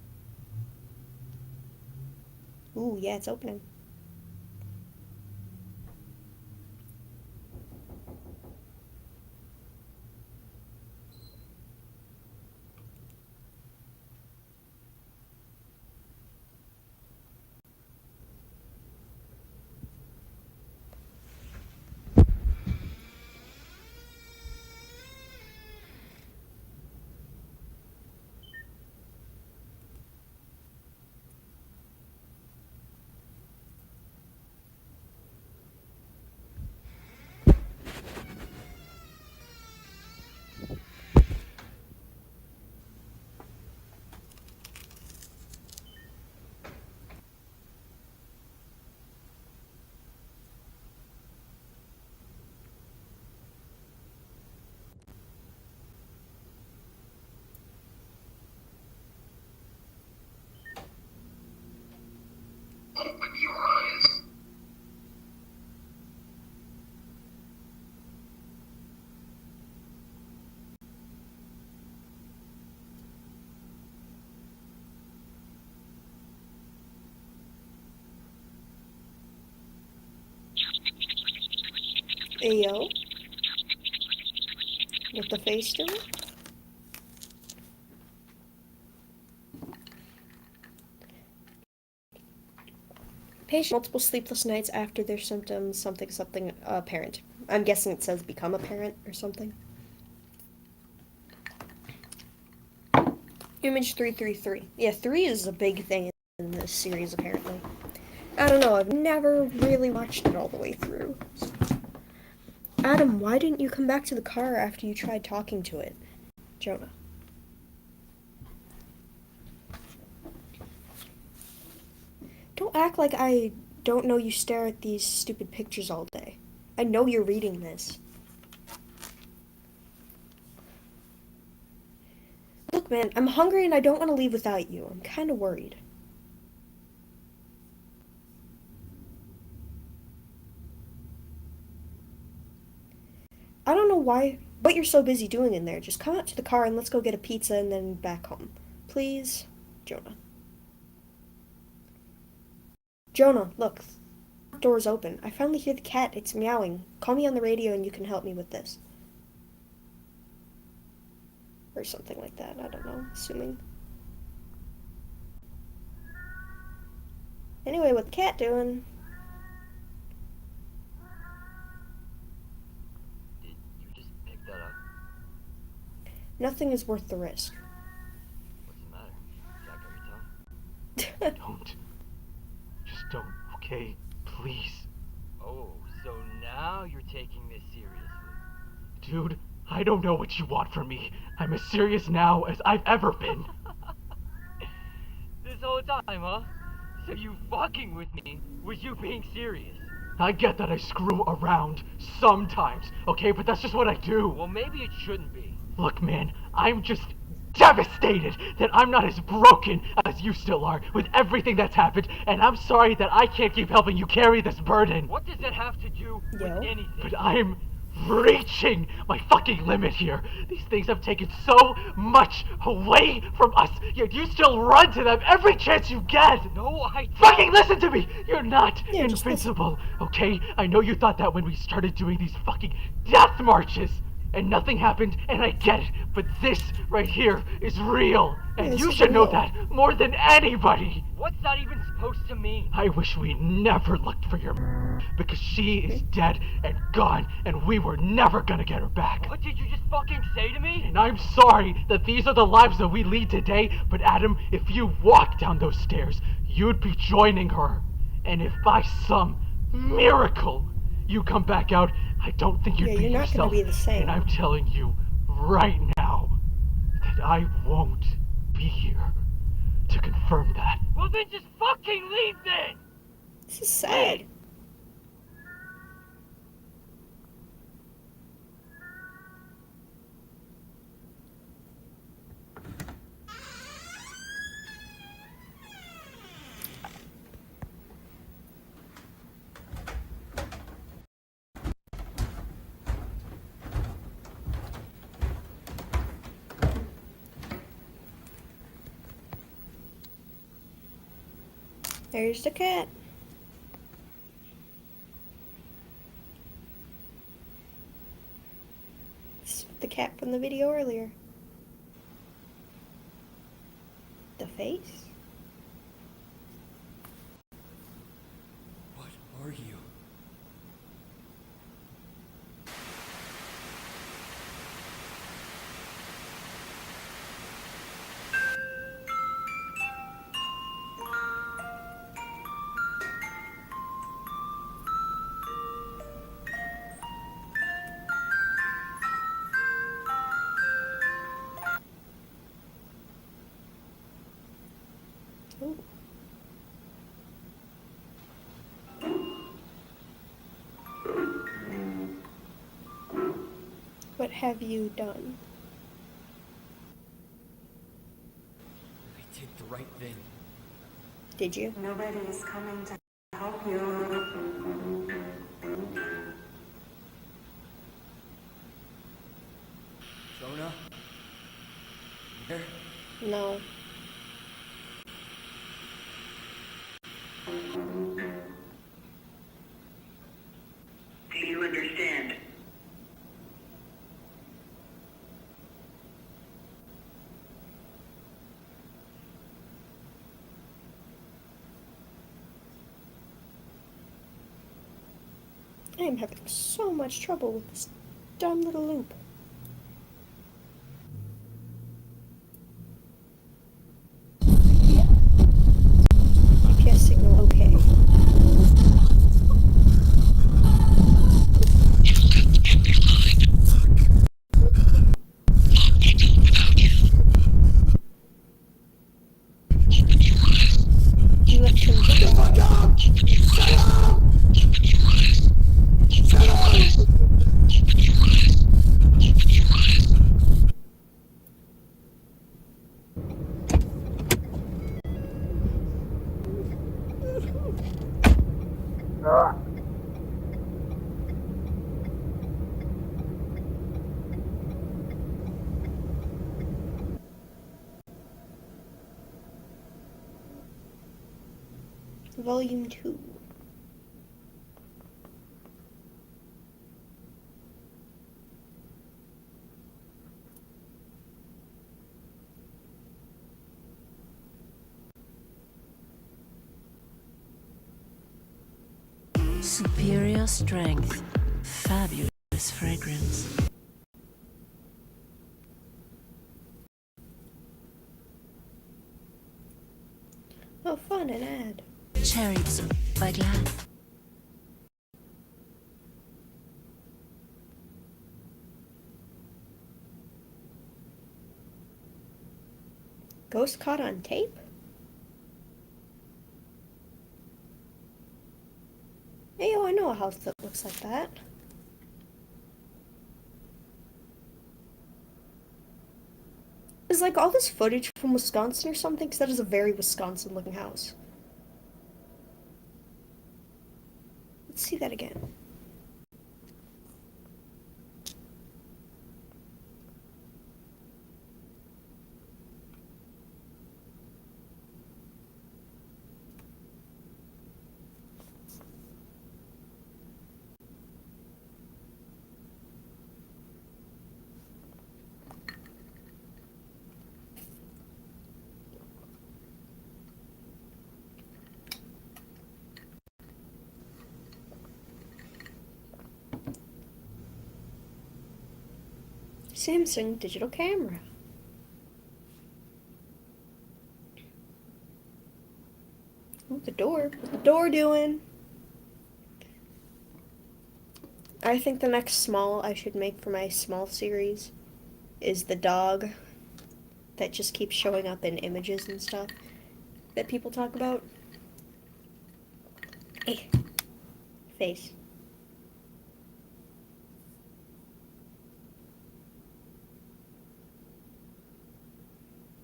Ooh, yeah, it's opening. Open your eyes. Ayo. What the face doing? Patient multiple sleepless nights after their symptoms, something apparent. I'm guessing it says become apparent or something. Image 333. Yeah, 3 is a big thing in this series apparently. I don't know, I've never really watched it all the way through. Adam, why didn't you come back to the car after you tried talking to it? Jonah. Don't act like I don't know you stare at these stupid pictures all day. I know you're reading this. Look, man, I'm hungry and I don't want to leave without you. I'm kind of worried. I don't know what you're so busy doing in there. Just come out to the car and let's go get a pizza and then back home. Please, Jonah. Jonah, look. The door's open. I finally hear the cat. It's meowing. Call me on the radio and you can help me with this. Or something like that. I don't know. Assuming. Anyway, what the cat doing? Did you just pick that up? Nothing is worth the risk. What's the matter? Jack out your tongue? Don't. Just don't, okay? Please. Oh, so now you're taking this seriously. Dude, I don't know what you want from me. I'm as serious now as I've ever been. This whole time, huh? So you fucking with me was you being serious? I get that I screw around sometimes, okay? But that's just what I do. Well, maybe it shouldn't be. Look, man, I'm just devastated that I'm not as broken as you still are with everything that's happened, and I'm sorry that I can't keep helping you carry this burden. What does that have to do with anything? But I'm reaching my fucking limit here. These things have taken so much away from us, yet you still run to them every chance you get. No, I don't. Fucking listen to me! You're not invincible, okay? I know you thought that when we started doing these fucking death marches. And nothing happened, and I get it, but this right here is real, and you should know that more than anybody. What's that even supposed to mean? I wish we never looked for your because she is dead and gone, and we were never gonna get her back. What did you just fucking say to me? And I'm sorry that these are the lives that we lead today, but Adam, if you walk down those stairs, you'd be joining her. And if by some miracle you come back out, I don't think you'd be you're not yourself. gonna be the same. And I'm telling you right now that I won't be here to confirm that. Well, then just fucking leave then! This is sad. There's the cat. It's the cat from the video earlier. The face? What are you? Ooh. What have you done? I did the right thing. Did you? Nobody is coming to help you. Jonah? You there? No. Do you understand? I am having so much trouble with this dumb little loop. GPS signal okay. You left him down. Volume 2. Superior strength. Fabulous fragrance. Oh, fun, an ad. Cherry by Glad. Ghost caught on tape? Hey, I know a house that looks like that. Is like all this footage from Wisconsin or something? Because that is a very Wisconsin looking house. Let's see that again. Samsung digital camera. Ooh, the door. What's the door doing? I think the next small I should make for my small series is the dog that just keeps showing up in images and stuff that people talk about. Hey. Face.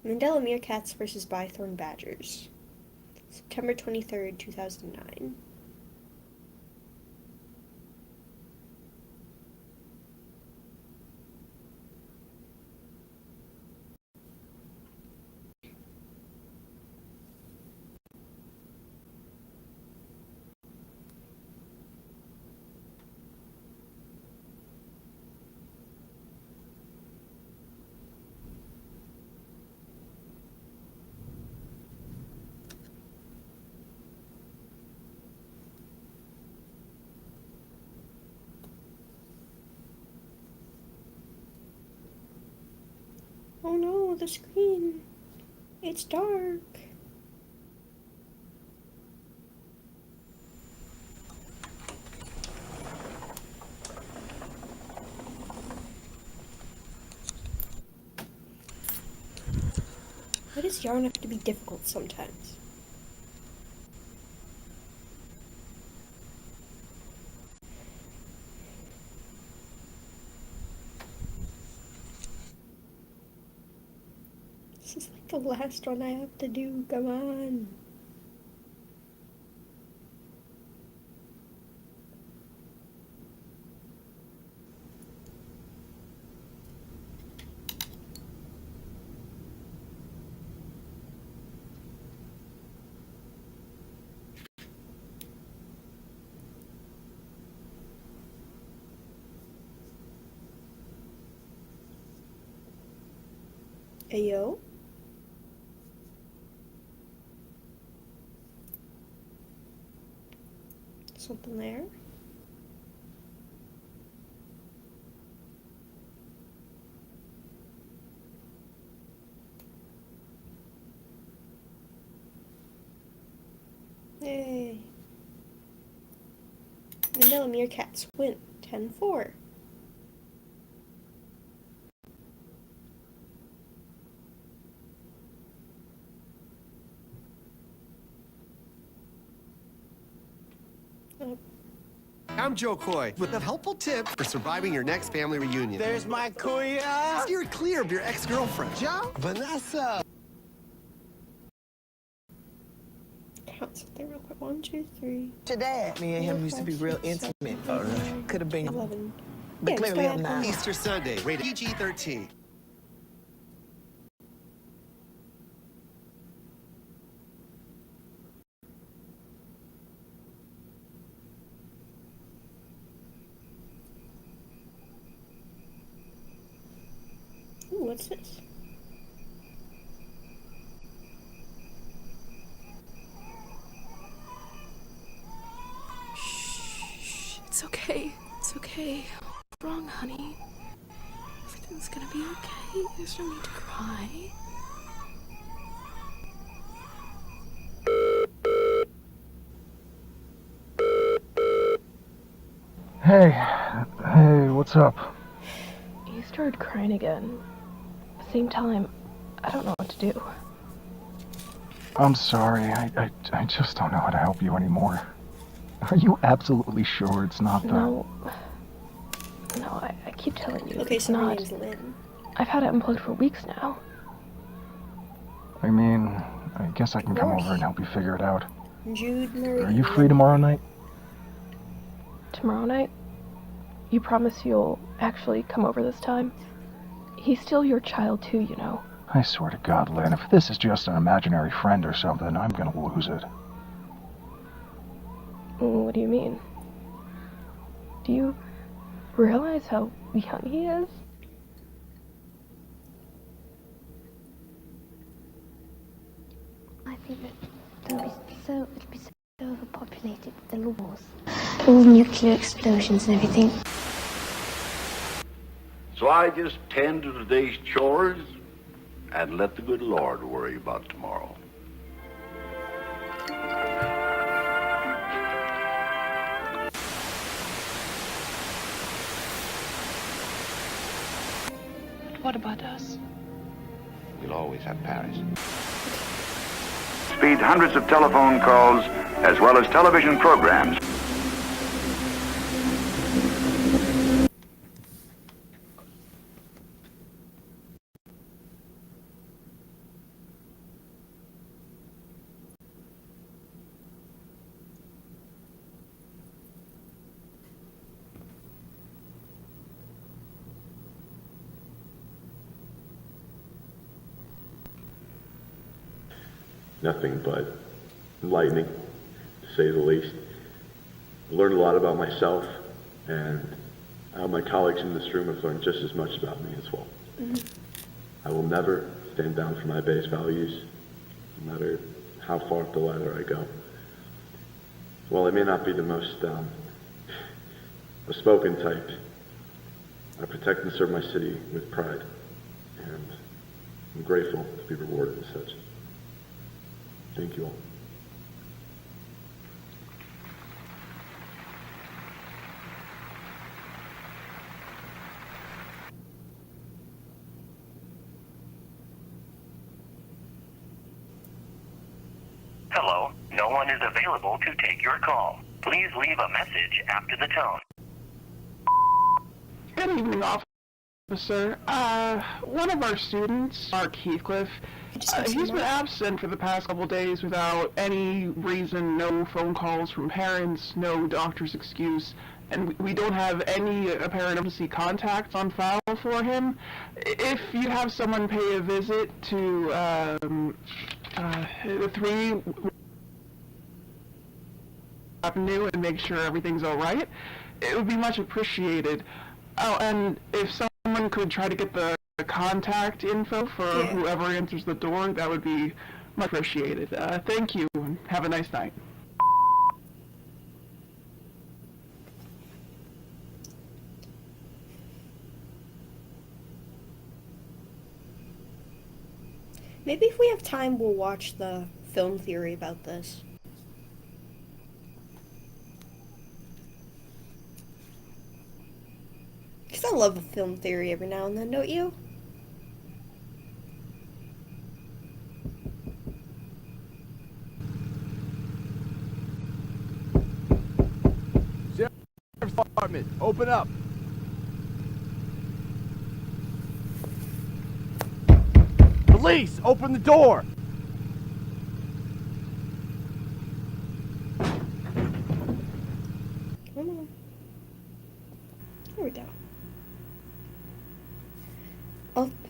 Mandela meerkats versus Bythorn badgers. September 23rd, 2009. Oh no, the screen. It's dark. Why does yarn have to be difficult sometimes? This is like the last one I have to do. Come on. Ayo. Something there. Yay. Mandela meerkats win 10-4. I'm Joe Coy with a helpful tip for surviving your next family reunion. There's my kuya. Steer clear of your ex-girlfriend. Joe? Vanessa. Count something real quick. 1, 2, 3. Today, me and him used to be real intimate. Could have been 11. But Yeah, clearly I'm start not. Easter Sunday, rated PG-13. Ooh, what's this? Shh. It's okay. It's okay. What's wrong, honey? Everything's gonna be okay. There's no need to cry. Hey, what's up? You started crying again. At the same time, I don't know what to do. I'm sorry. I just don't know how to help you anymore. Are you absolutely sure it's not the... No. No, I keep telling you. Okay, it's so her not. name's Lynn. I've had it unplugged for weeks now. I mean, I guess I can come Divorce. over and help you figure it out. Jude Murray. Are you free tomorrow night? Tomorrow night? You promise you'll actually come over this time? He's still your child too, you know. I swear to God, Lynn, if this is just an imaginary friend or something, I'm gonna lose it. What do you mean? Do you realize how young he is? I think that it'll be so overpopulated with the laws. All the nuclear explosions and everything. So I just tend to today's chores and let the good Lord worry about tomorrow. What about us? We'll always have Paris. Speed hundreds of telephone calls as well as television programs. Nothing but enlightening, to say the least. I learned a lot about myself, and I hope my colleagues in this room have learned just as much about me as well. I will never stand down for my base values, no matter how far up the ladder I go. While I may not be the most outspoken type, I protect and serve my city with pride, and I'm grateful to be rewarded as such. Thank you all. Hello, no one is available to take your call. Please leave a message after the tone. Good evening, officer. One of our students, Mark Heathcliff, he's been absent for the past couple days without any reason, no phone calls from parents, no doctor's excuse, and we don't have any apparent emergency contacts on file for him. If you have someone pay a visit to the 3 Avenue and make sure everything's all right, it would be much appreciated. Oh, and if someone could try to get the contact info for whoever answers the door, that would be much appreciated. Thank you, and have a nice night. Maybe if we have time, we'll watch the film theory about this. Because I love a film theory every now and then, don't you? Sheriff's Department, open up. Police, open the door. Come on. Here we go.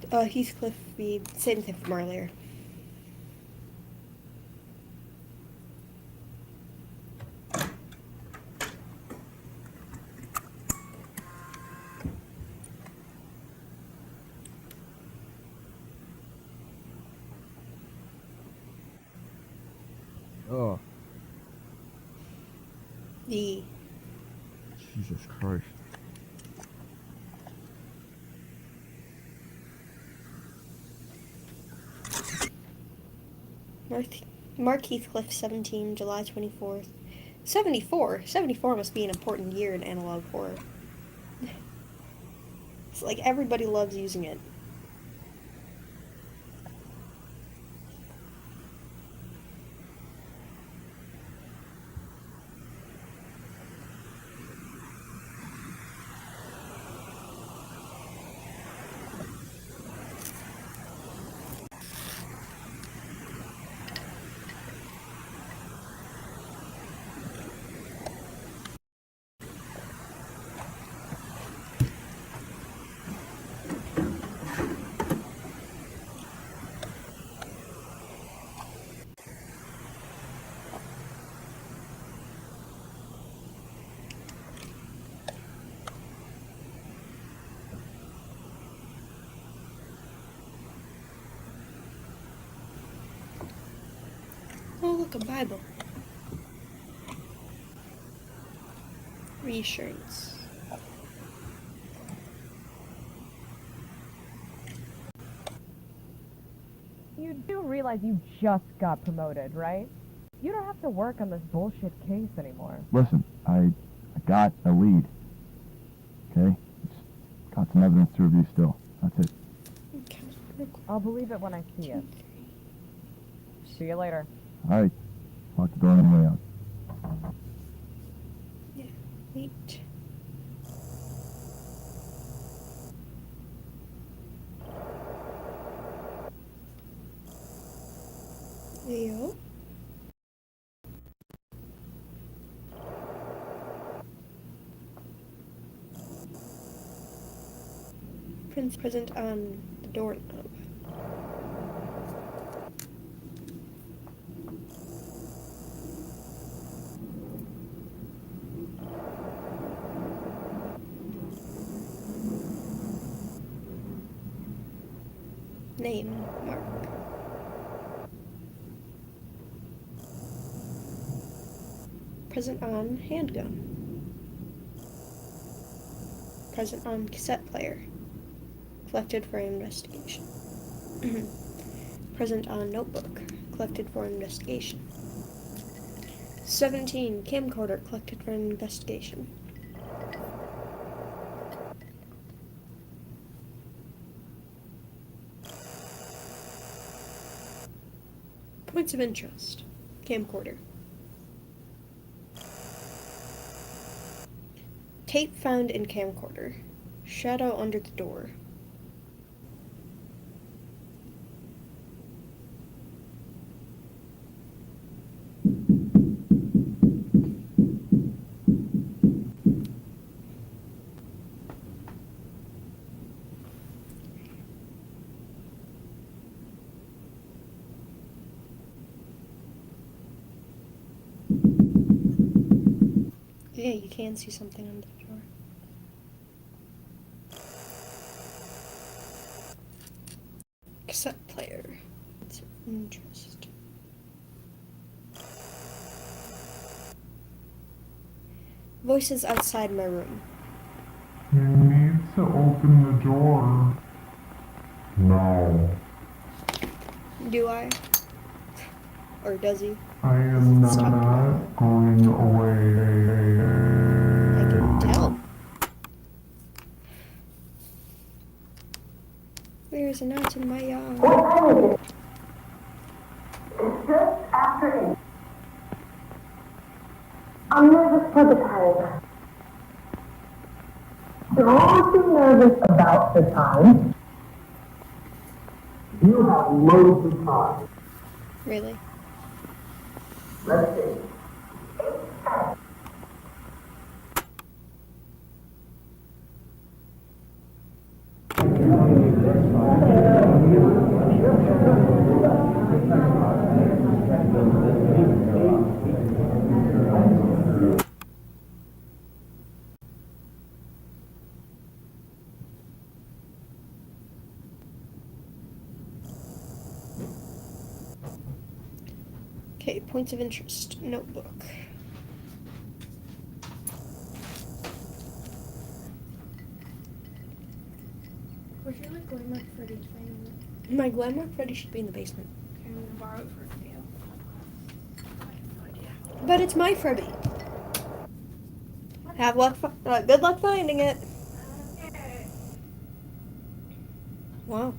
Oh, Heathcliff, the same thing from earlier. Oh. The Jesus Christ. Mark Heathcliff, 17, July 24th. 74? 74 must be an important year in analog horror. It's like everybody loves using it. look, a Bible. Reassurance. You do realize you just got promoted, right? You don't have to work on this bullshit case anymore. Listen, I got a lead. Okay? Just got some evidence to review still. That's it. I'll believe it when I see it. See you later. Alright. Lock the door on the way out. Yeah, wait. Leo? Prince present on the doorknob. Name, Mark. Present on handgun. Present on cassette player. Collected for investigation. Present on notebook. Collected for investigation. 17. Camcorder collected for investigation. Points of interest. Camcorder. Tape found in camcorder. Shadow under the door. Yeah, you can see something under the door. Cassette player. It's of interest. Voices outside my room. You need to open the door. No. Do I? Or does he? I am not going away. I can tell. There's a knot in my yard. It's just after 8. I'm nervous for the time. Don't be nervous about the time. You have loads of time. Really? Let's see. Okay, points of interest. Notebook. Where's your like Glamour Freddy thing? My Glamour Freddy should be in the basement. Okay, I'm gonna borrow it for a video. I have no idea. But it's my Freddy. Have luck. Good luck finding it. Wow.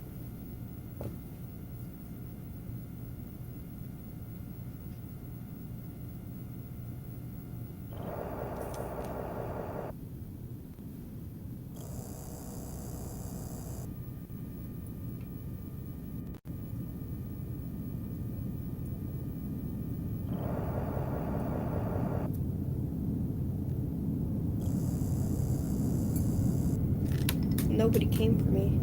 Nobody came for me.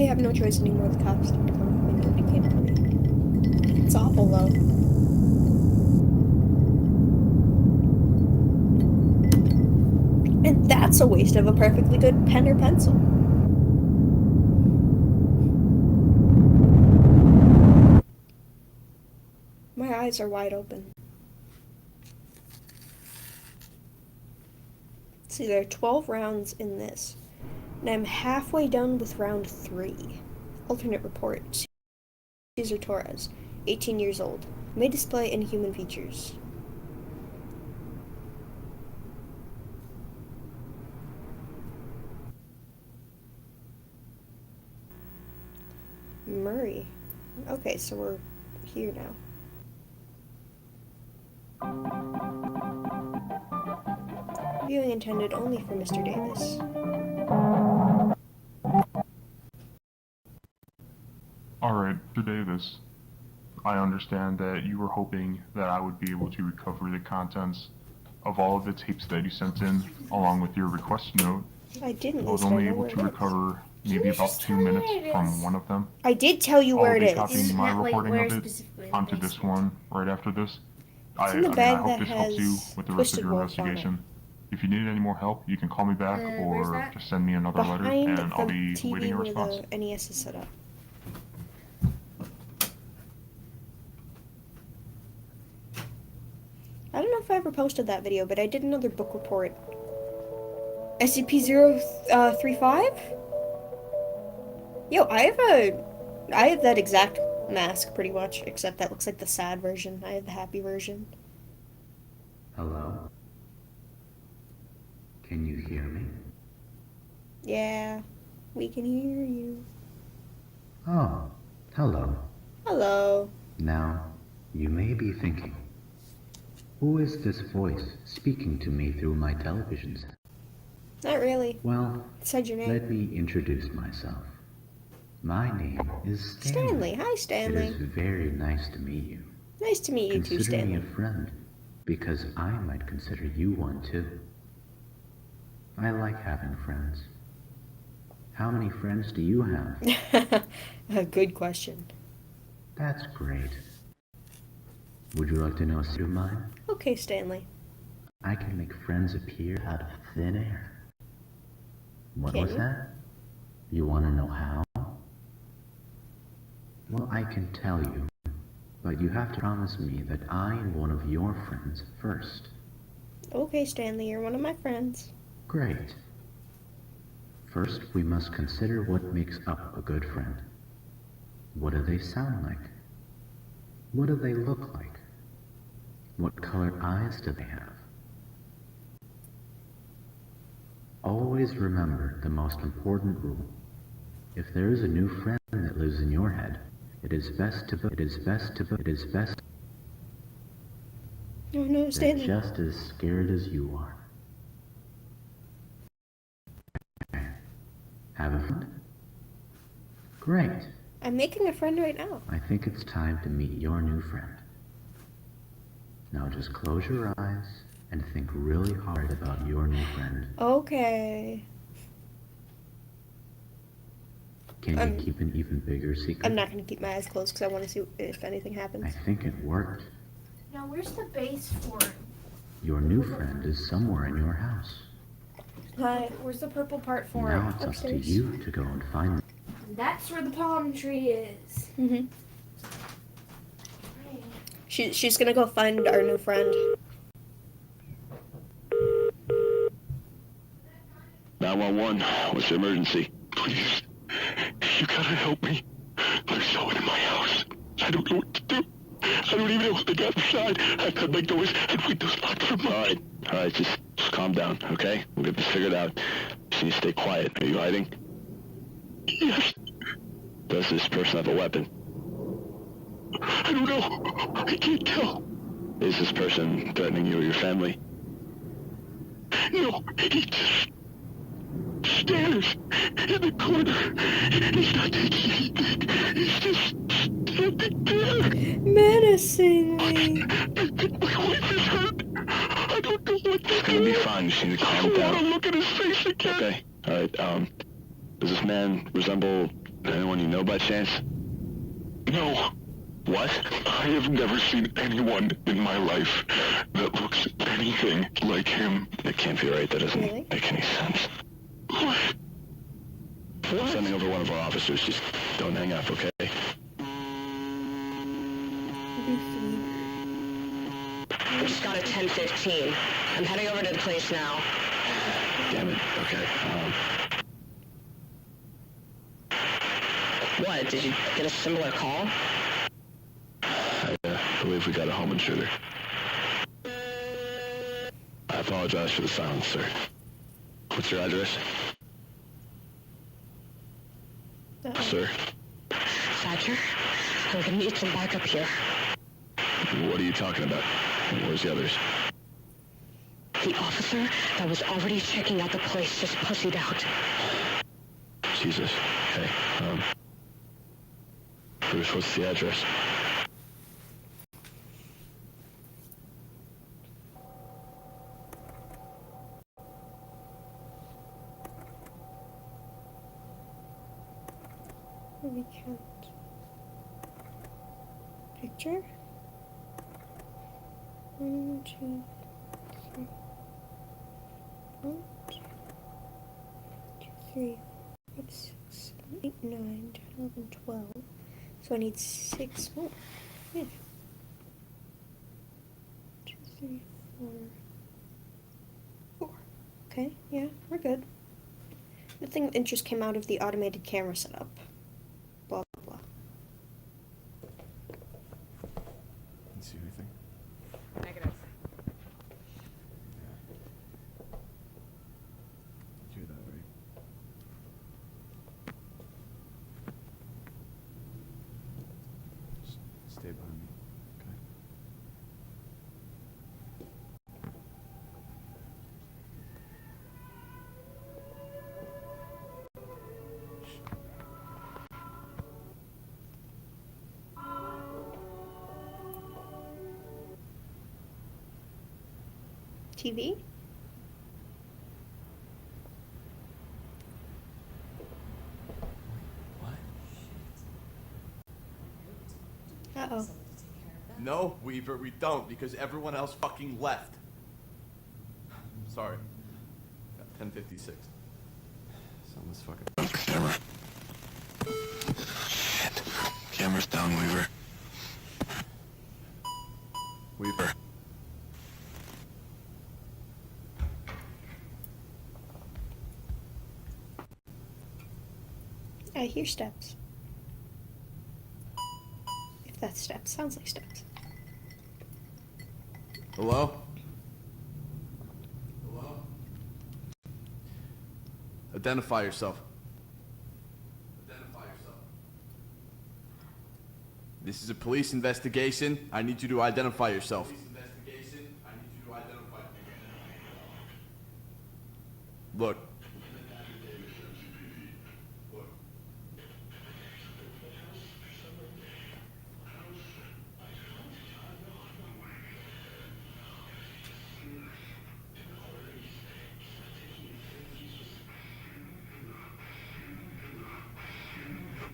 I have no choice anymore. The cops didn't come for me. Nobody came for me. It's awful, though. And that's a waste of a perfectly good pen or pencil. eyes are wide open. See, there are 12 rounds in this, and I'm halfway done with round 3. Alternate report. Cesar Torres, 18 years old. May display inhuman features. Murray. Okay, so we're here now. Viewing intended only for Mr. Davis. Alright, Mr. Davis. I understand that you were hoping that I would be able to recover the contents of all of the tapes that you sent in, along with your request note. I didn't. I was only able to recover maybe about 2 minutes from one of them. I did tell you where it is. I'll be copying my reporting of it onto this one right after this. It's in the bag I hope this helps you has with the rest of Twisted your Wolf on it. investigation. If you need any more help, you can call me back or just send me another letter, Behind and I'll be the waiting TV a where response. the NES is set up. I don't know if I ever posted that video, but I did another book report. SCP-035? Yo, I have that exact mask pretty much, except that looks like the sad version. I have the happy version. Hello? Can you hear me? Yeah, we can hear you. Oh, hello. Hello. Now, you may be thinking, who is this voice speaking to me through my television set? Not really. Well, Said your name. let me introduce myself. My name is Stanley. Stanley. Hi, Stanley. It is very nice to meet you. Nice to meet you too, Consider Stanley. me a friend, because I might consider you one too. I like having friends. How many friends do you have? A good question. That's great. Would you like to know a secret of mine? Okay, Stanley. I can make friends appear out of thin air. What Can was you? that? You want to know how? Well, I can tell you, but you have to promise me that I am one of your friends first. Okay, Stanley, you're one of my friends. Great. First, we must consider what makes up a good friend. What do they sound like? What do they look like? What color eyes do they have? Always remember the most important rule. If there is a new friend that lives in your head, it is best to Oh no, they're Stanley. just as scared as you are. Have a friend? Great. I'm making a friend right now. I think it's time to meet your new friend. Now just close your eyes and think really hard about your new friend. Okay. Can you keep an even bigger secret? I'm not going to keep my eyes closed because I want to see if anything happens. I think it worked. Now, where's the base for it? Your new friend is somewhere in your house. Hi. Where's the purple part for Now it? it's up to Upstairs. you to go and find them. That's where the palm tree is. Mm-hmm. She's going to go find our new friend. 911, what's the emergency? Please, you gotta help me. There's someone in my house. I don't know what to do. I don't even know what they got inside. I've got my doors and windows locked from mine. Alright, just calm down, okay? We'll get this figured out. Just need to stay quiet. Are you hiding? Yes. Does this person have a weapon? I don't know. I can't tell. Is this person threatening you or your family? No, he just stands in the corner. He's not taking anything. He's just standing there. Menacingly. I think my wife is hurt. I don't know what to do. It's gonna be fine. You just need to calm down. I want to look at his face again. Okay. Alright, does this man resemble anyone you know by chance? No. What? I have never seen anyone in my life that looks anything like him. That can't be right. That doesn't make any sense. What? I'm sending over one of our officers. Just don't hang up, okay? 10:15. I'm heading over to the place now. Damn it. Okay. What, did you get a similar call? I believe we got a home intruder. I apologize for the silence, sir. What's your address? Sir? Thatcher, I'm gonna need some backup here. What are you talking about? Where's the others? The officer that was already checking out the place just pussied out. Jesus. Okay. Bruce, what's the address? We can't. Picture? 1, 2, 3. 1, 2, 3, 4, 5, 6, 7, 8, 9, 10, 11, 12. So I need 6 more. Yeah. 2, 3, 4. 4. Okay, yeah, we're good. Nothing of interest came out of the automated camera setup. Blah, blah, blah. You see anything? Negative. You hear that, right? Just stay behind me, okay? TV? Uh-oh. No, Weaver, we don't, because everyone else fucking left. Sorry. 10:56. Someone's fucking... Camera. Shit. Camera's down, Weaver. Weaver. I hear steps. If that's steps, sounds like steps. Hello? Hello? Identify yourself. Identify yourself. This is a police investigation. I need you to identify yourself. Police investigation. I need you to identify yourself. Look.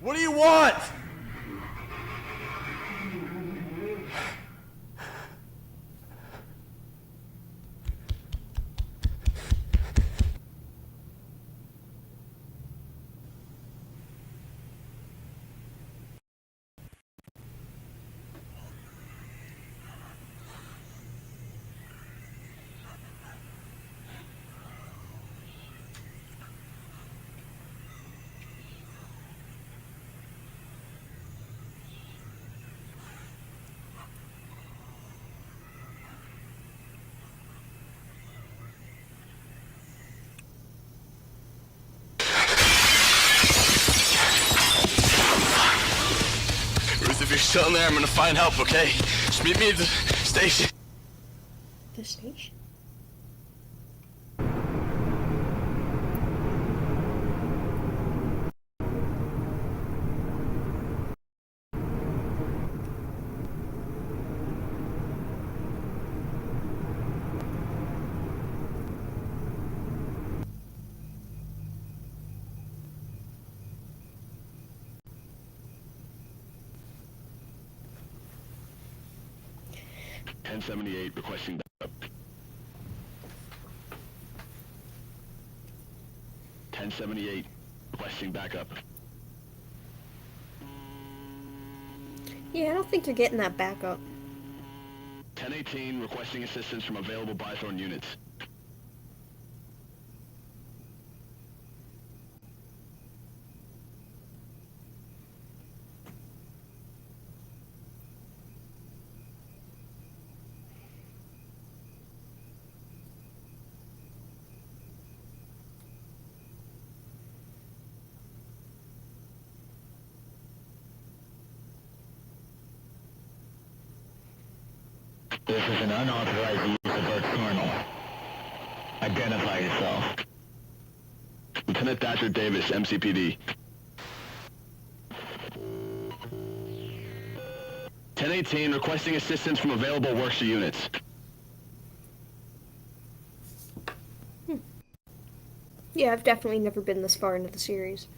What do you want? If you're still in there, I'm gonna find help, okay? Just meet me at the station. The station? .78 requesting backup. 1078 requesting backup. Yeah, I don't think they're getting that backup. 1018 requesting assistance from available Bythorn units. This is an unauthorized use of Earth kernel. Identify yourself. Lieutenant Thatcher Davis, MCPD. 1018 requesting assistance from available worksher units. Yeah, I've definitely never been this far into the series.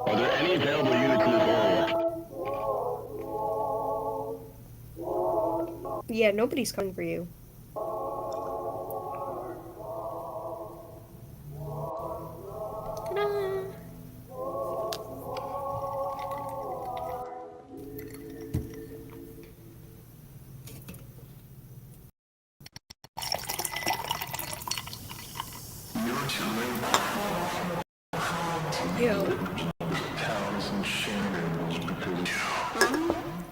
Are there any available units in this area? Yeah, nobody's coming for you. Ta-da! Yo.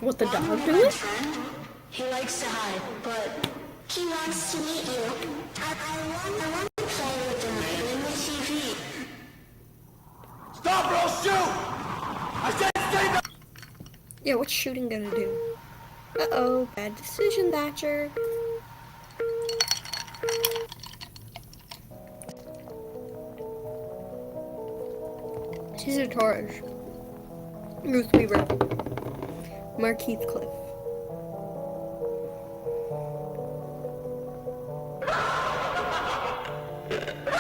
What the dog doing? He likes to hide, but he wants to meet you. I want to play with him in the TV. Stop or I'll shoot! I said stay back! Yeah, what's shooting gonna do? Uh-oh, bad decision, Thatcher. Caesar Torres. Ruth Weaver. Mark Heathcliff.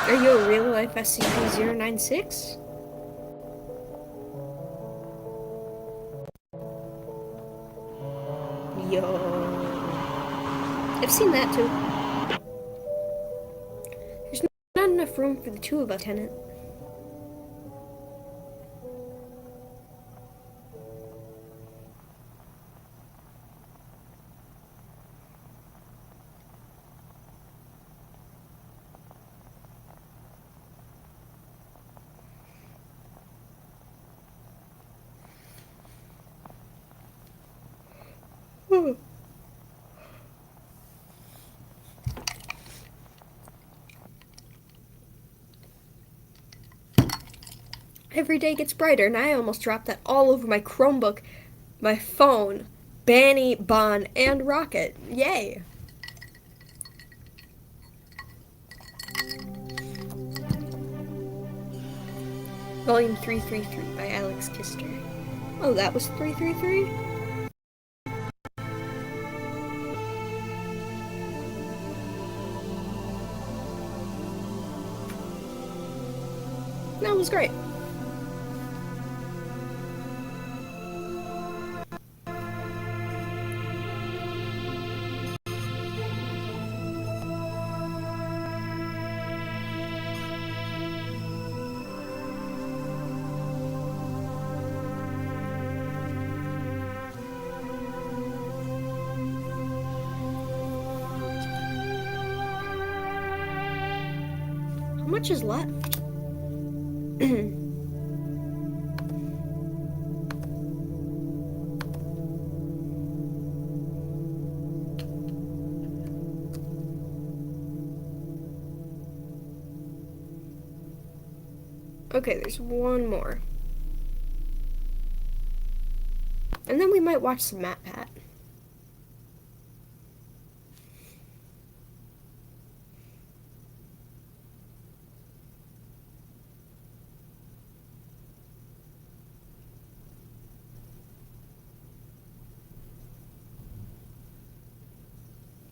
Are you a real-life SCP-096? Yo. I've seen that too. There's not enough room for the two of us, Lieutenant. Every day gets brighter, and I almost dropped that all over my Chromebook, my phone, Banny, Bon, and Rocket. Yay! Volume 333 by Alex Kister. Oh, that was 333? That was great. How much is left? Okay, there's one more. And then we might watch some Matt Pat.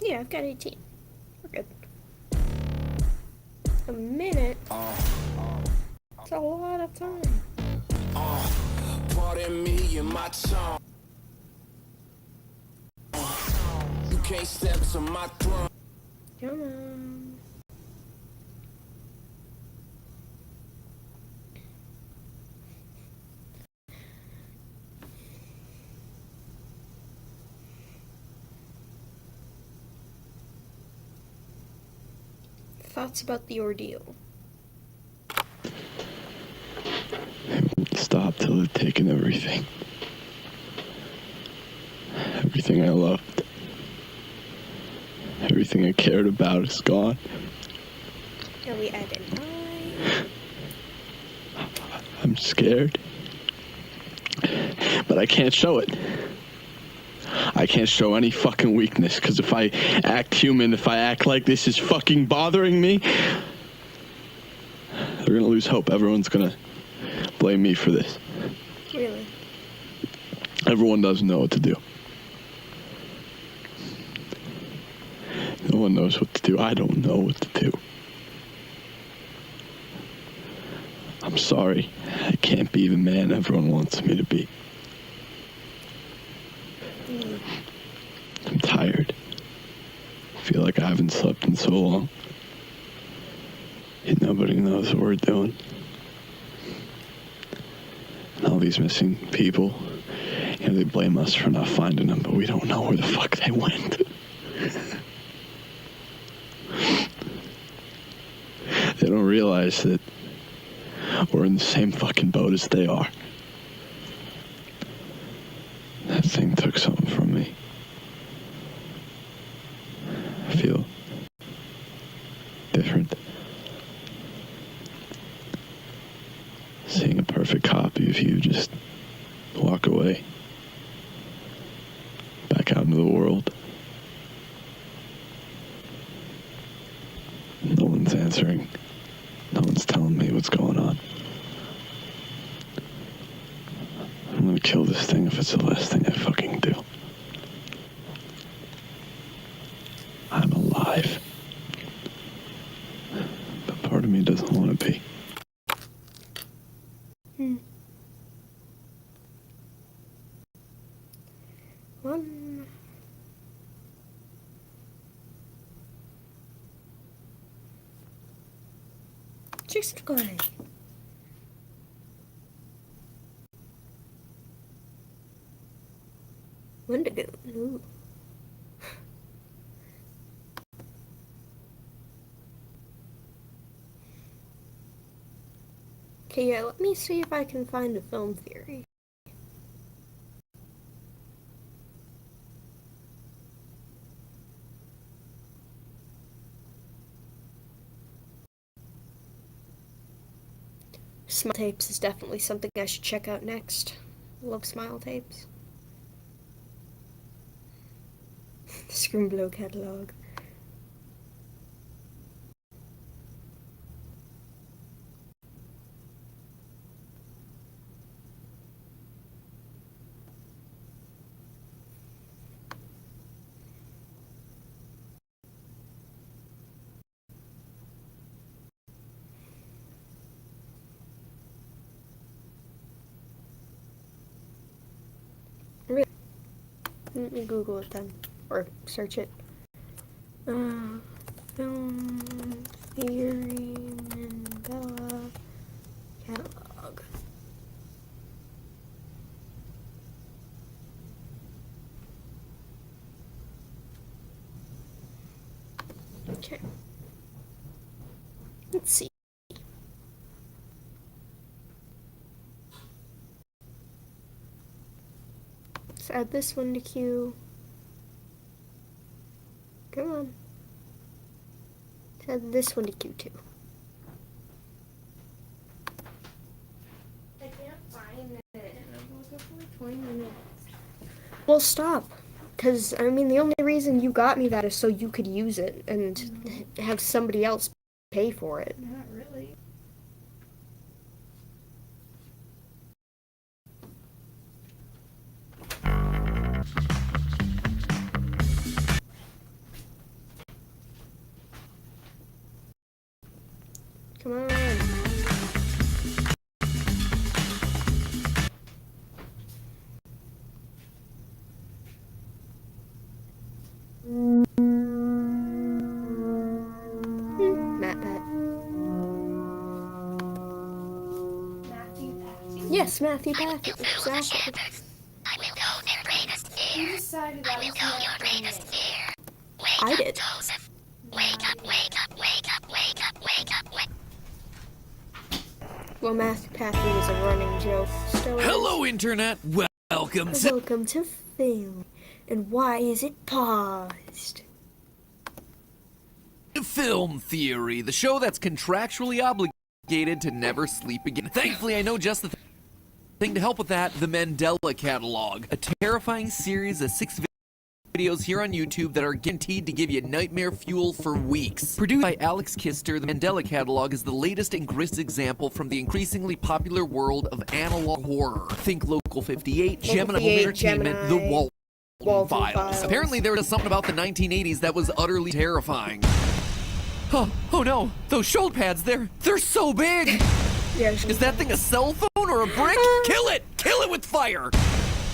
Yeah, I've got 18. We're good. A minute? That's a lot of time. Pardon me and my tongue. You can't step to my throne. Come on. Thoughts about the ordeal? It won't stop till they've taken everything. Everything I loved. Everything I cared about is gone. Are we at an eye? I'm scared. But I can't show it. I can't show any fucking weakness, because if I act human, if I act like this is fucking bothering me, they're gonna lose hope. Everyone's gonna blame me for this. Really? Everyone doesn't know what to do. No one knows what to do. I don't know what to do. I'm sorry. I can't be the man everyone wants me to be. I'm tired. I feel like I haven't slept in so long. Yet nobody knows what we're doing. And all these missing people, you know, they blame us for not finding them, but we don't know where the fuck they went. They don't realize that we're in the same fucking boat as they are. That thing took something from me. I feel different. Seeing a perfect copy of you just walk away. Back out into the world. No one's answering. No one's telling me what's going on. I'm gonna kill this thing if it's the last thing I fucking do. I'm alive. But part of me doesn't want to be. One. Just go ahead. Wendigo. Ooh. Okay, yeah, let me see if I can find a film theory. Smile tapes is definitely something I should check out next. I love smile tapes. Scrimblot catalogue. Really? Let me Google it then. Or search it. Film theory Mandela catalog. Okay. Let's see. Let's add this one to queue. Come on. Let's add this one to queue too. I can't find it. I'm looking for 20 minutes. Well, stop. Because, I mean, the only reason you got me that is so you could use it and have somebody else pay for it. Not really. Yes, Matthew Patrick. Exactly. I will go their greatest fear. Who decided that I will was go not your the greatest name? fear. Wake I up, did. Joseph. Wake up, wake up, wake up, wake up, wake up, wake up. Well, Matthew Patrick is a running joke. Still is. Hello, Internet. Welcome to... Welcome to Film. And why is it paused? Film Theory, the show that's contractually obligated to never sleep again. Thankfully, I know just the thing to help with that, the Mandela Catalogue. A terrifying series of 6 videos here on YouTube that are guaranteed to give you nightmare fuel for weeks. Produced by Alex Kister, the Mandela Catalogue is the latest and greatest example from the increasingly popular world of analog horror. Think Local 58, Gemini Home Entertainment, The Walton Files. Apparently there was something about the 1980s that was utterly terrifying. Oh no, those shoulder pads, they're so big! Is that thing a cell phone or a brick? Kill it! Kill it with fire!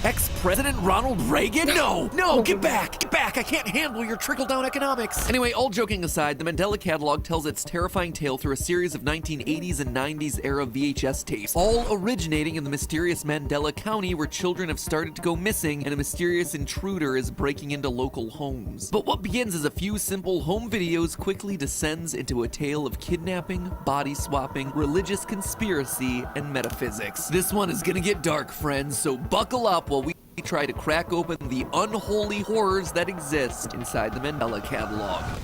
Ex-President Ronald Reagan? No, get back! I can't handle your trickle-down economics. Anyway, all joking aside, the Mandela Catalogue tells its terrifying tale through a series of 1980s and 90s era VHS tapes, all originating in the mysterious Mandela County where children have started to go missing and a mysterious intruder is breaking into local homes. But what begins as a few simple home videos quickly descends into a tale of kidnapping, body swapping, religious conspiracy, and metaphysics. This one is gonna get dark, friends, so buckle up while we try to crack open the unholy horrors that exist inside the Mandela Catalogue.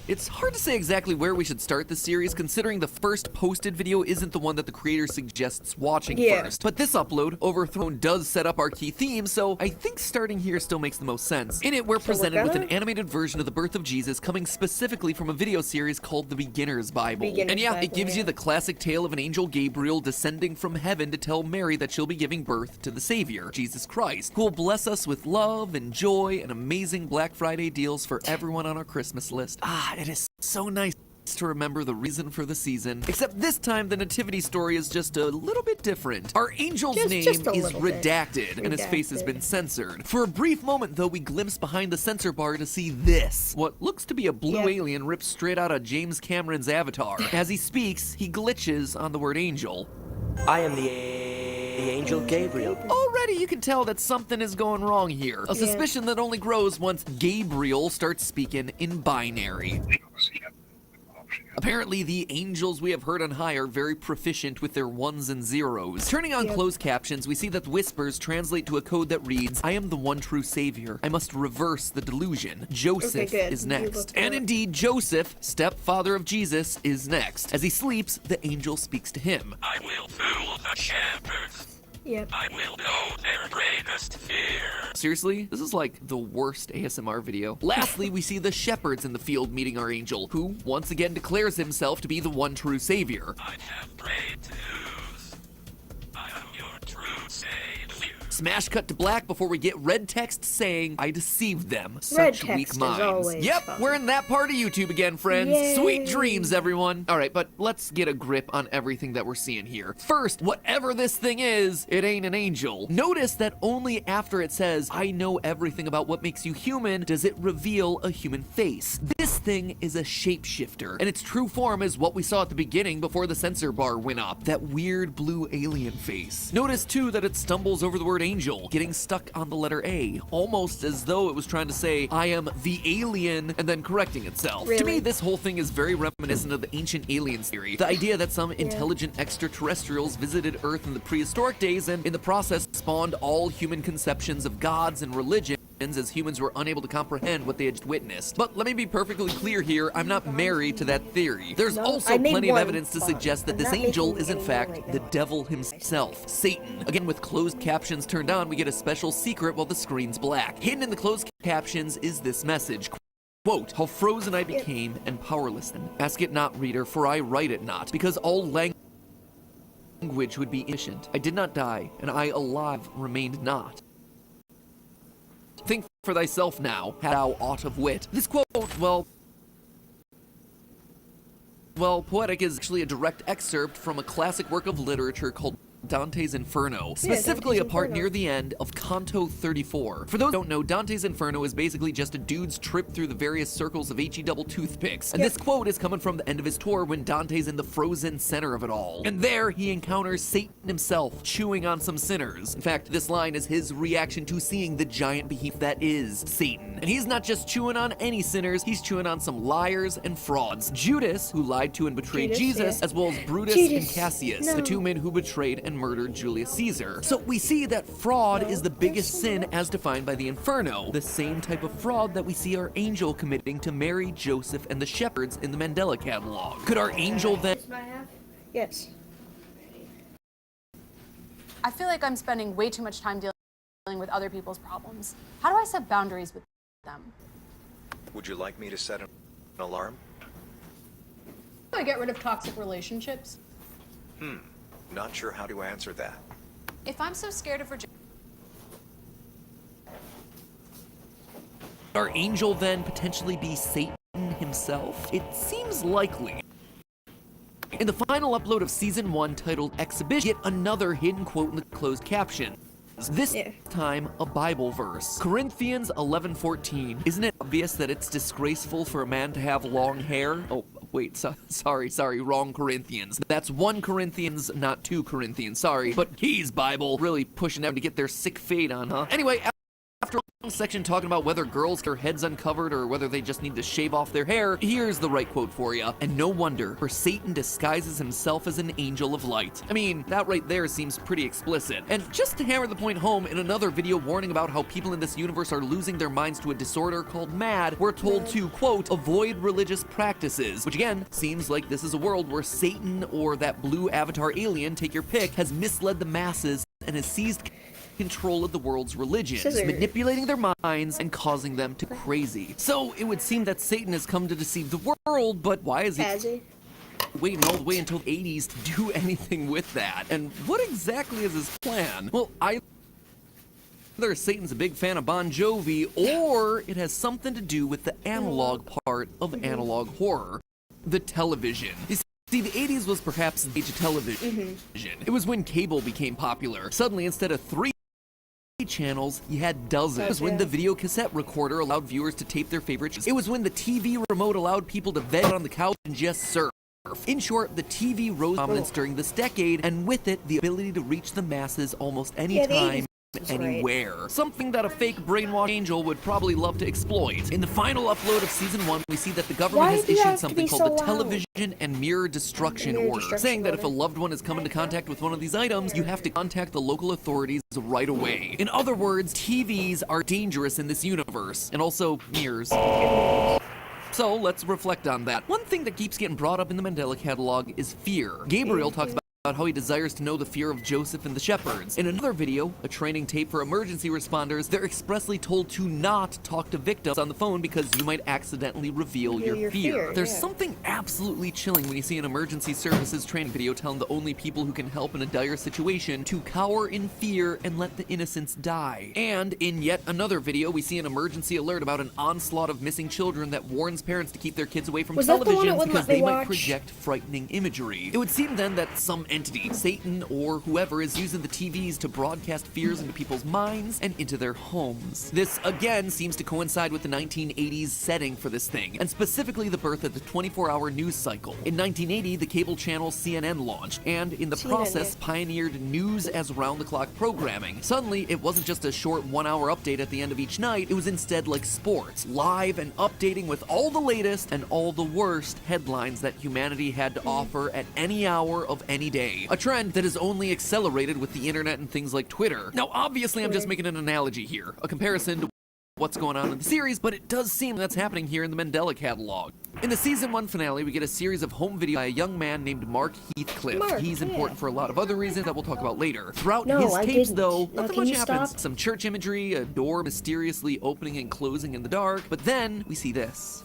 It's hard to say exactly where we should start the series, considering the first posted video isn't the one that the creator suggests watching first. But this upload, Overthrown, does set up our key theme, so I think starting here still makes the most sense. In it, we're presented with an animated version of the birth of Jesus coming specifically from a video series called The Beginner's Bible. It gives you the classic tale of an angel Gabriel descending from heaven to tell Mary that she'll be giving birth to the Savior, Jesus Christ, who will bless us with love and joy and amazing Black Friday deals for everyone on our Christmas list. It is so nice to remember the reason for the season. Except this time, the nativity story is just a little bit different. Our angel's name is redacted, and his face has been censored. For a brief moment, though, we glimpse behind the censor bar to see this. What looks to be a blue alien ripped straight out of James Cameron's Avatar. As he speaks, he glitches on the word angel. I am the angel Gabriel. Already you can tell that something is going wrong here. A suspicion that only grows once Gabriel starts speaking in binary. Apparently, the angels we have heard on high are very proficient with their ones and zeros. Turning on closed captions, we see that the whispers translate to a code that reads, I am the one true savior. I must reverse the delusion. Joseph is next. And indeed, Joseph, stepfather of Jesus, is next. As he sleeps, the angel speaks to him. I will fool the shepherds. I will know their greatest fear. Seriously? This is like the worst ASMR video. Lastly, we see the shepherds in the field meeting our angel, who once again declares himself to be the one true savior. I have great news. I am your true savior. Smash cut to black before we get red text saying, I deceived them. Such weak minds. Yep, we're in that part of YouTube again, friends. Yay. Sweet dreams, everyone. All right, but let's get a grip on everything that we're seeing here. First, whatever this thing is, it ain't an angel. Notice that only after it says, I know everything about what makes you human, does it reveal a human face. This thing is a shapeshifter, and its true form is what we saw at the beginning before the censor bar went up. That weird blue alien face. Notice, too, that it stumbles over the word angel, getting stuck on the letter A, almost as though it was trying to say, I am the alien, and then correcting itself. To me, this whole thing is very reminiscent of the ancient aliens theory. The idea that some intelligent extraterrestrials visited Earth in the prehistoric days and in the process spawned all human conceptions of gods and religions as humans were unable to comprehend what they had just witnessed. But let me be perfectly clear here, I'm not married to that theory. There's also plenty of evidence to suggest that this angel is in fact the devil himself, Satan. Again, with closed captions turned on, we get a special secret while the screen's black. Hidden in the closed captions is this message. Quote, how frozen I became and powerless then. Ask it not, reader, for I write it not, because all language would be insufficient. I did not die, and I alive remained not. Think for thyself now, had thou aught of wit. This quote, well, poetic is actually a direct excerpt from a classic work of literature called Dante's Inferno, specifically a part near the end of Canto 34. For those who don't know, Dante's Inferno is basically just a dude's trip through the various circles of HE double toothpicks, and this quote is coming from the end of his tour when Dante's in the frozen center of it all. And there, he encounters Satan himself, chewing on some sinners. In fact, this line is his reaction to seeing the giant behemoth that is Satan. And he's not just chewing on any sinners, he's chewing on some liars and frauds. Judas, who lied to and betrayed Jesus, as well as Brutus and Cassius, the two men who betrayed and murdered Julius Caesar. So we see that fraud is the biggest sin as defined by the Inferno, the same type of fraud that we see our angel committing to Mary, Joseph, and the shepherds in the Mandela catalogue. Could our angel then... Yes. I feel like I'm spending way too much time dealing with other people's problems. How do I set boundaries with them? Would you like me to set an alarm? How do I get rid of toxic relationships? Not sure how to answer that. If I'm so scared of rejection, our angel then potentially be Satan himself? It seems likely. In the final upload of Season 1 titled Exhibition, yet another hidden quote in the closed caption. This time, a Bible verse. Corinthians 11:14. Isn't it obvious that it's disgraceful for a man to have long hair? Oh, wait, sorry, wrong Corinthians. That's 1 Corinthians, not 2 Corinthians, sorry. But geez, Bible, really pushing them to get their sick fade on, huh? Anyway, after a long section talking about whether girls get their heads uncovered or whether they just need to shave off their hair, here's the right quote for you. And no wonder, for Satan disguises himself as an angel of light. I mean, that right there seems pretty explicit. And just to hammer the point home, in another video warning about how people in this universe are losing their minds to a disorder called MAD, we're told to, quote, avoid religious practices, which again, seems like this is a world where Satan or that blue avatar alien, take your pick, has misled the masses and has seized control of the world's religions, manipulating their minds and causing them to crazy. So it would seem that Satan has come to deceive the world, but why is he waiting all the way until the 80s to do anything with that? And what exactly is his plan? Well, either Satan's a big fan of Bon Jovi, or it has something to do with the analog part of analog horror, the television. You see, the 80s was perhaps the age of television. It was when cable became popular. Suddenly, instead of 3 channels, you had dozens. It was when the video cassette recorder allowed viewers to tape their favorite shows. It was when the TV remote allowed people to veg on the couch and just surf. In short, the TV rose dominance during this decade, and with it, the ability to reach the masses almost any time, anywhere. Something that a fake brainwashed angel would probably love to exploit. In the final upload of Season 1, we see that the government has issued something called the Television and Mirror Destruction Order, saying that if a loved one has come into contact with one of these items, you have to contact the local authorities right away. In other words, TVs are dangerous in this universe, and also mirrors. So let's reflect on that. One thing that keeps getting brought up in the Mandela catalog is fear. Gabriel talks about how he desires to know the fear of Joseph and the shepherds. In another video, a training tape for emergency responders, they're expressly told to not talk to victims on the phone because you might accidentally reveal your fear. There's something absolutely chilling when you see an emergency services training video telling the only people who can help in a dire situation to cower in fear and let the innocents die. And in yet another video, we see an emergency alert about an onslaught of missing children that warns parents to keep their kids away from television because they might project frightening imagery. It would seem then that some entity, Satan or whoever, is using the TVs to broadcast fears into people's minds and into their homes. This again seems to coincide with the 1980s setting for this thing, and specifically the birth of the 24-hour news cycle. In 1980, the cable channel CNN launched, and in the process pioneered news as round-the-clock programming. Suddenly, it wasn't just a short 1-hour update at the end of each night, it was instead like sports, live and updating with all the latest and all the worst headlines that humanity had to offer at any hour of any day. A trend that is only accelerated with the internet and things like Twitter. Now, obviously, I'm just making an analogy here, a comparison to what's going on in the series, but it does seem that's happening here in the Mandela catalog. In the Season 1 finale, we get a series of home videos by a young man named Mark Heathcliff. He's important for a lot of other reasons that we'll talk about later. Throughout his tapes, though, nothing much happens. Some church imagery, a door mysteriously opening and closing in the dark, but then we see this.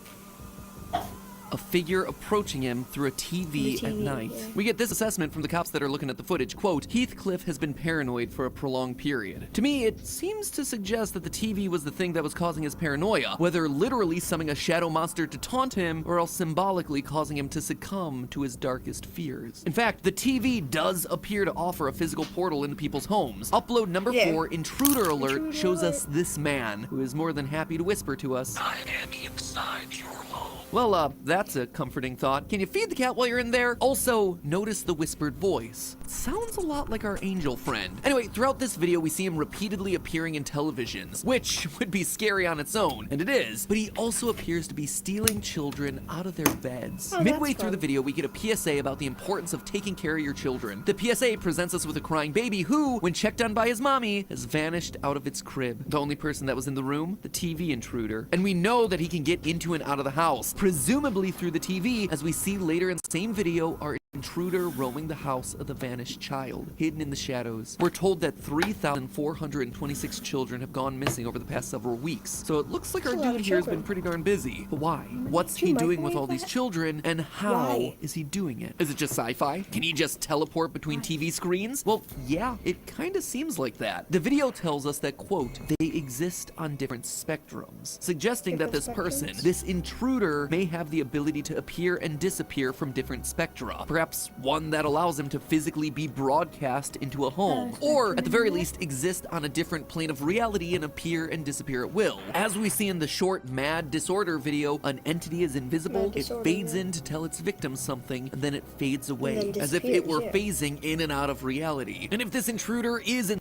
a figure approaching him through a TV at night. yeah. We get this assessment from the cops that are looking at the footage. Quote, Heathcliff has been paranoid for a prolonged period. To me, it seems to suggest that the TV was the thing that was causing his paranoia, whether literally summoning a shadow monster to taunt him or else symbolically causing him to succumb to his darkest fears. In fact, the TV does appear to offer a physical portal into people's homes. Upload number 4, Intruder Alert, shows us this man, who is more than happy to whisper to us, I am inside your home. well, that's a comforting thought. Can you feed the cat while you're in there? Also, notice the whispered voice. It sounds a lot like our angel friend. Anyway, throughout this video, we see him repeatedly appearing in televisions, which would be scary on its own, and it is, but he also appears to be stealing children out of their beds. Midway through the video, we get a PSA about the importance of taking care of your children. The PSA presents us with a crying baby who, when checked on by his mommy, has vanished out of its crib. The only person that was in the room? The TV intruder. And we know that he can get into and out of the house, presumably through the TV, as we see later in the same video our intruder roaming the house of the vanished child, hidden in the shadows. We're told that 3,426 children have gone missing over the past several weeks, so it looks like our dude here has been pretty darn busy. But why? What's he doing with all these children, and how is he doing it? Is it just sci-fi? Can he just teleport between TV screens? Well, yeah, it kind of seems like that. The video tells us that, quote, they exist on different spectrums, suggesting that this person, this intruder, may have the ability to appear and disappear from different spectra. Perhaps one that allows him to physically be broadcast into a home, or at the very least exist on a different plane of reality and appear and disappear at will. As we see in the short Mad Disorder video, an entity is invisible, it fades in to tell its victim something, and then it fades away, as if it were phasing in and out of reality. And if this intruder is in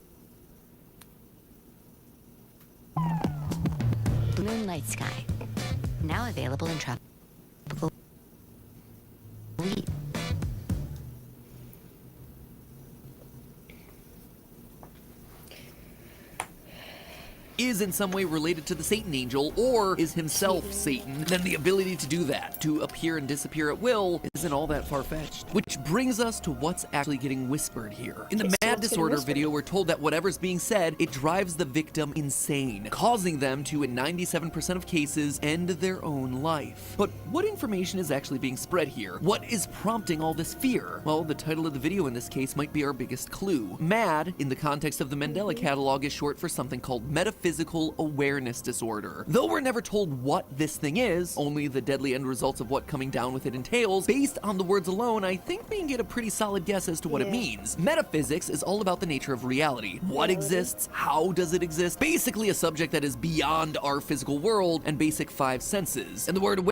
Moonlight Sky, now available in tropical wheat. is in some way related to the Satan angel, or is himself Satan, then the ability to do that, to appear and disappear at will, isn't all that far-fetched. Which brings us to what's actually getting whispered here. In the Mad Disorder video, we're told that whatever's being said, it drives the victim insane, causing them to, in 97% of cases, end their own life. But what information is actually being spread here? What is prompting all this fear? Well, the title of the video in this case might be our biggest clue. MAD, in the context of the Mandela catalog, is short for something called metaphysical awareness disorder. Though we're never told what this thing is, only the deadly end results of what coming down with it entails, based on the words alone, I think we can get a pretty solid guess as to what it means. Metaphysics is all about the nature of reality. What exists? How does it exist? Basically a subject that is beyond our physical world and basic 5 senses. And the word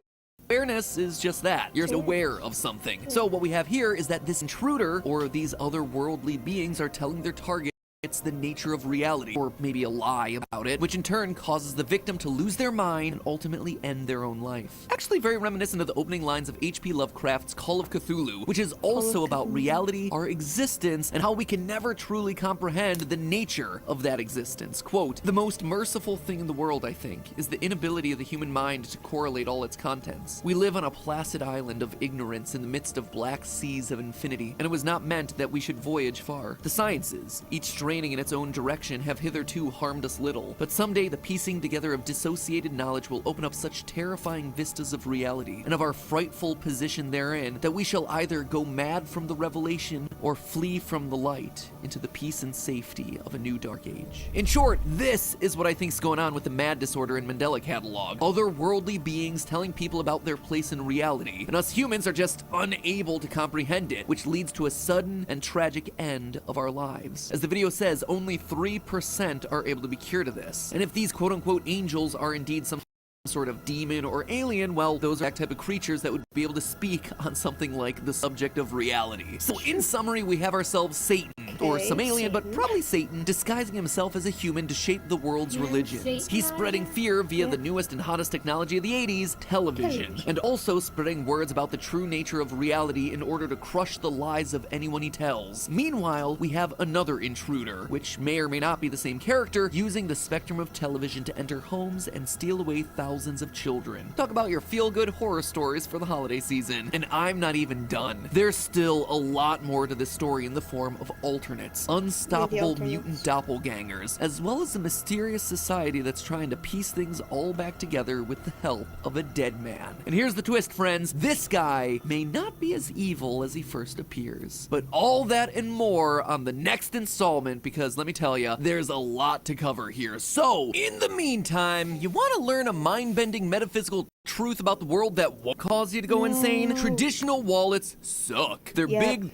awareness is just that. You're aware of something. So what we have here is that this intruder, or these otherworldly beings, are telling their target it's the nature of reality, or maybe a lie about it, which in turn causes the victim to lose their mind and ultimately end their own life. Actually very reminiscent of the opening lines of H.P. Lovecraft's Call of Cthulhu, which is also about reality, our existence, and how we can never truly comprehend the nature of that existence. Quote, the most merciful thing in the world, I think, is the inability of the human mind to correlate all its contents. We live on a placid island of ignorance in the midst of black seas of infinity, and it was not meant that we should voyage far. The sciences, each straining in its own direction, have hitherto harmed us little, but someday the piecing together of dissociated knowledge will open up such terrifying vistas of reality and of our frightful position therein that we shall either go mad from the revelation or flee from the light into the peace and safety of a new dark age. In short, this is what I think's going on with the Mad Disorder and Mandela catalog. Otherworldly beings telling people about their place in reality, and us humans are just unable to comprehend it, which leads to a sudden and tragic end of our lives. As the video says, only 3% are able to be cured of this. And if these quote-unquote angels are indeed some sort of demon or alien, well, those are that type of creatures that would be able to speak on something like the subject of reality. So in summary, we have ourselves Satan, or some alien, but probably Satan, disguising himself as a human to shape the world's religions. He's spreading fear via the newest and hottest technology of the 80s, television, and also spreading words about the true nature of reality in order to crush the lies of anyone he tells. Meanwhile, we have another intruder, which may or may not be the same character, using the spectrum of television to enter homes and steal away thousands of children. Talk about your feel-good horror stories for the holiday season. And I'm not even done. There's still a lot more to this story in the form of alternate alternates, unstoppable mutant doppelgangers, as well as a mysterious society that's trying to piece things all back together with the help of a dead man. And here's the twist, friends. This guy may not be as evil as he first appears. But all that and more on the next installment, because let me tell you, there's a lot to cover here. So, in the meantime, you want to learn a mind-bending metaphysical truth about the world that won't cause you to go insane? Traditional wallets suck. They're big,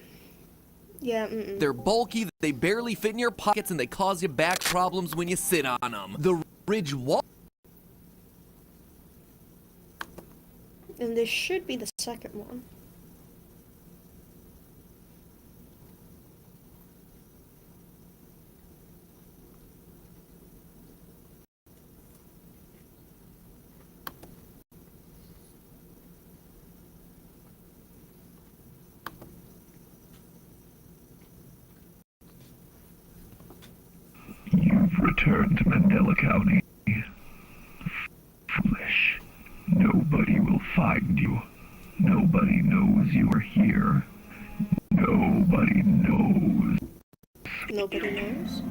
they're bulky, they barely fit in your pockets, and they cause you back problems when you sit on them. The Ridge wallet. And this should be the second one. You've returned to Mandela County. Foolish. Nobody will find you. Nobody knows you are here. Nobody knows. Nobody knows?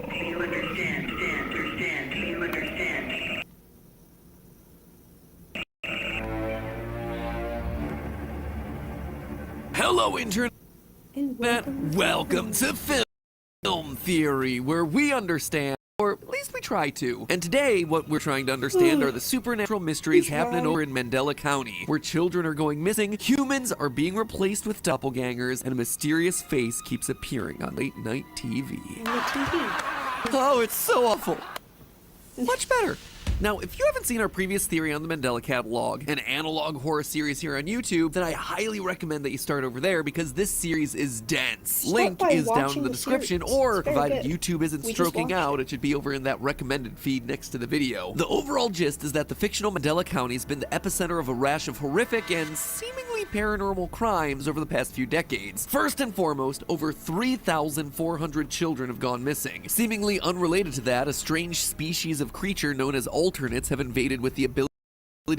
Do you understand? Do you understand? Hello, Internet. Welcome to Film Theory, where we understand, or at least we try to. And today, what we're trying to understand are the supernatural mysteries happening over in Mandela County, where children are going missing, humans are being replaced with doppelgangers, and a mysterious face keeps appearing on late-night TV. Oh, it's so awful. Much better. Now, if you haven't seen our previous theory on the Mandela Catalogue, an analog horror series here on YouTube, then I highly recommend that you start over there because this series is dense. Link is down in the description, or provided YouTube isn't stroking out, it should be over in that recommended feed next to the video. The overall gist is that the fictional Mandela County has been the epicenter of a rash of horrific and seemingly paranormal crimes over the past few decades. First and foremost, over 3,400 children have gone missing. Seemingly unrelated to that, a strange species of creature known as alternates have invaded with the ability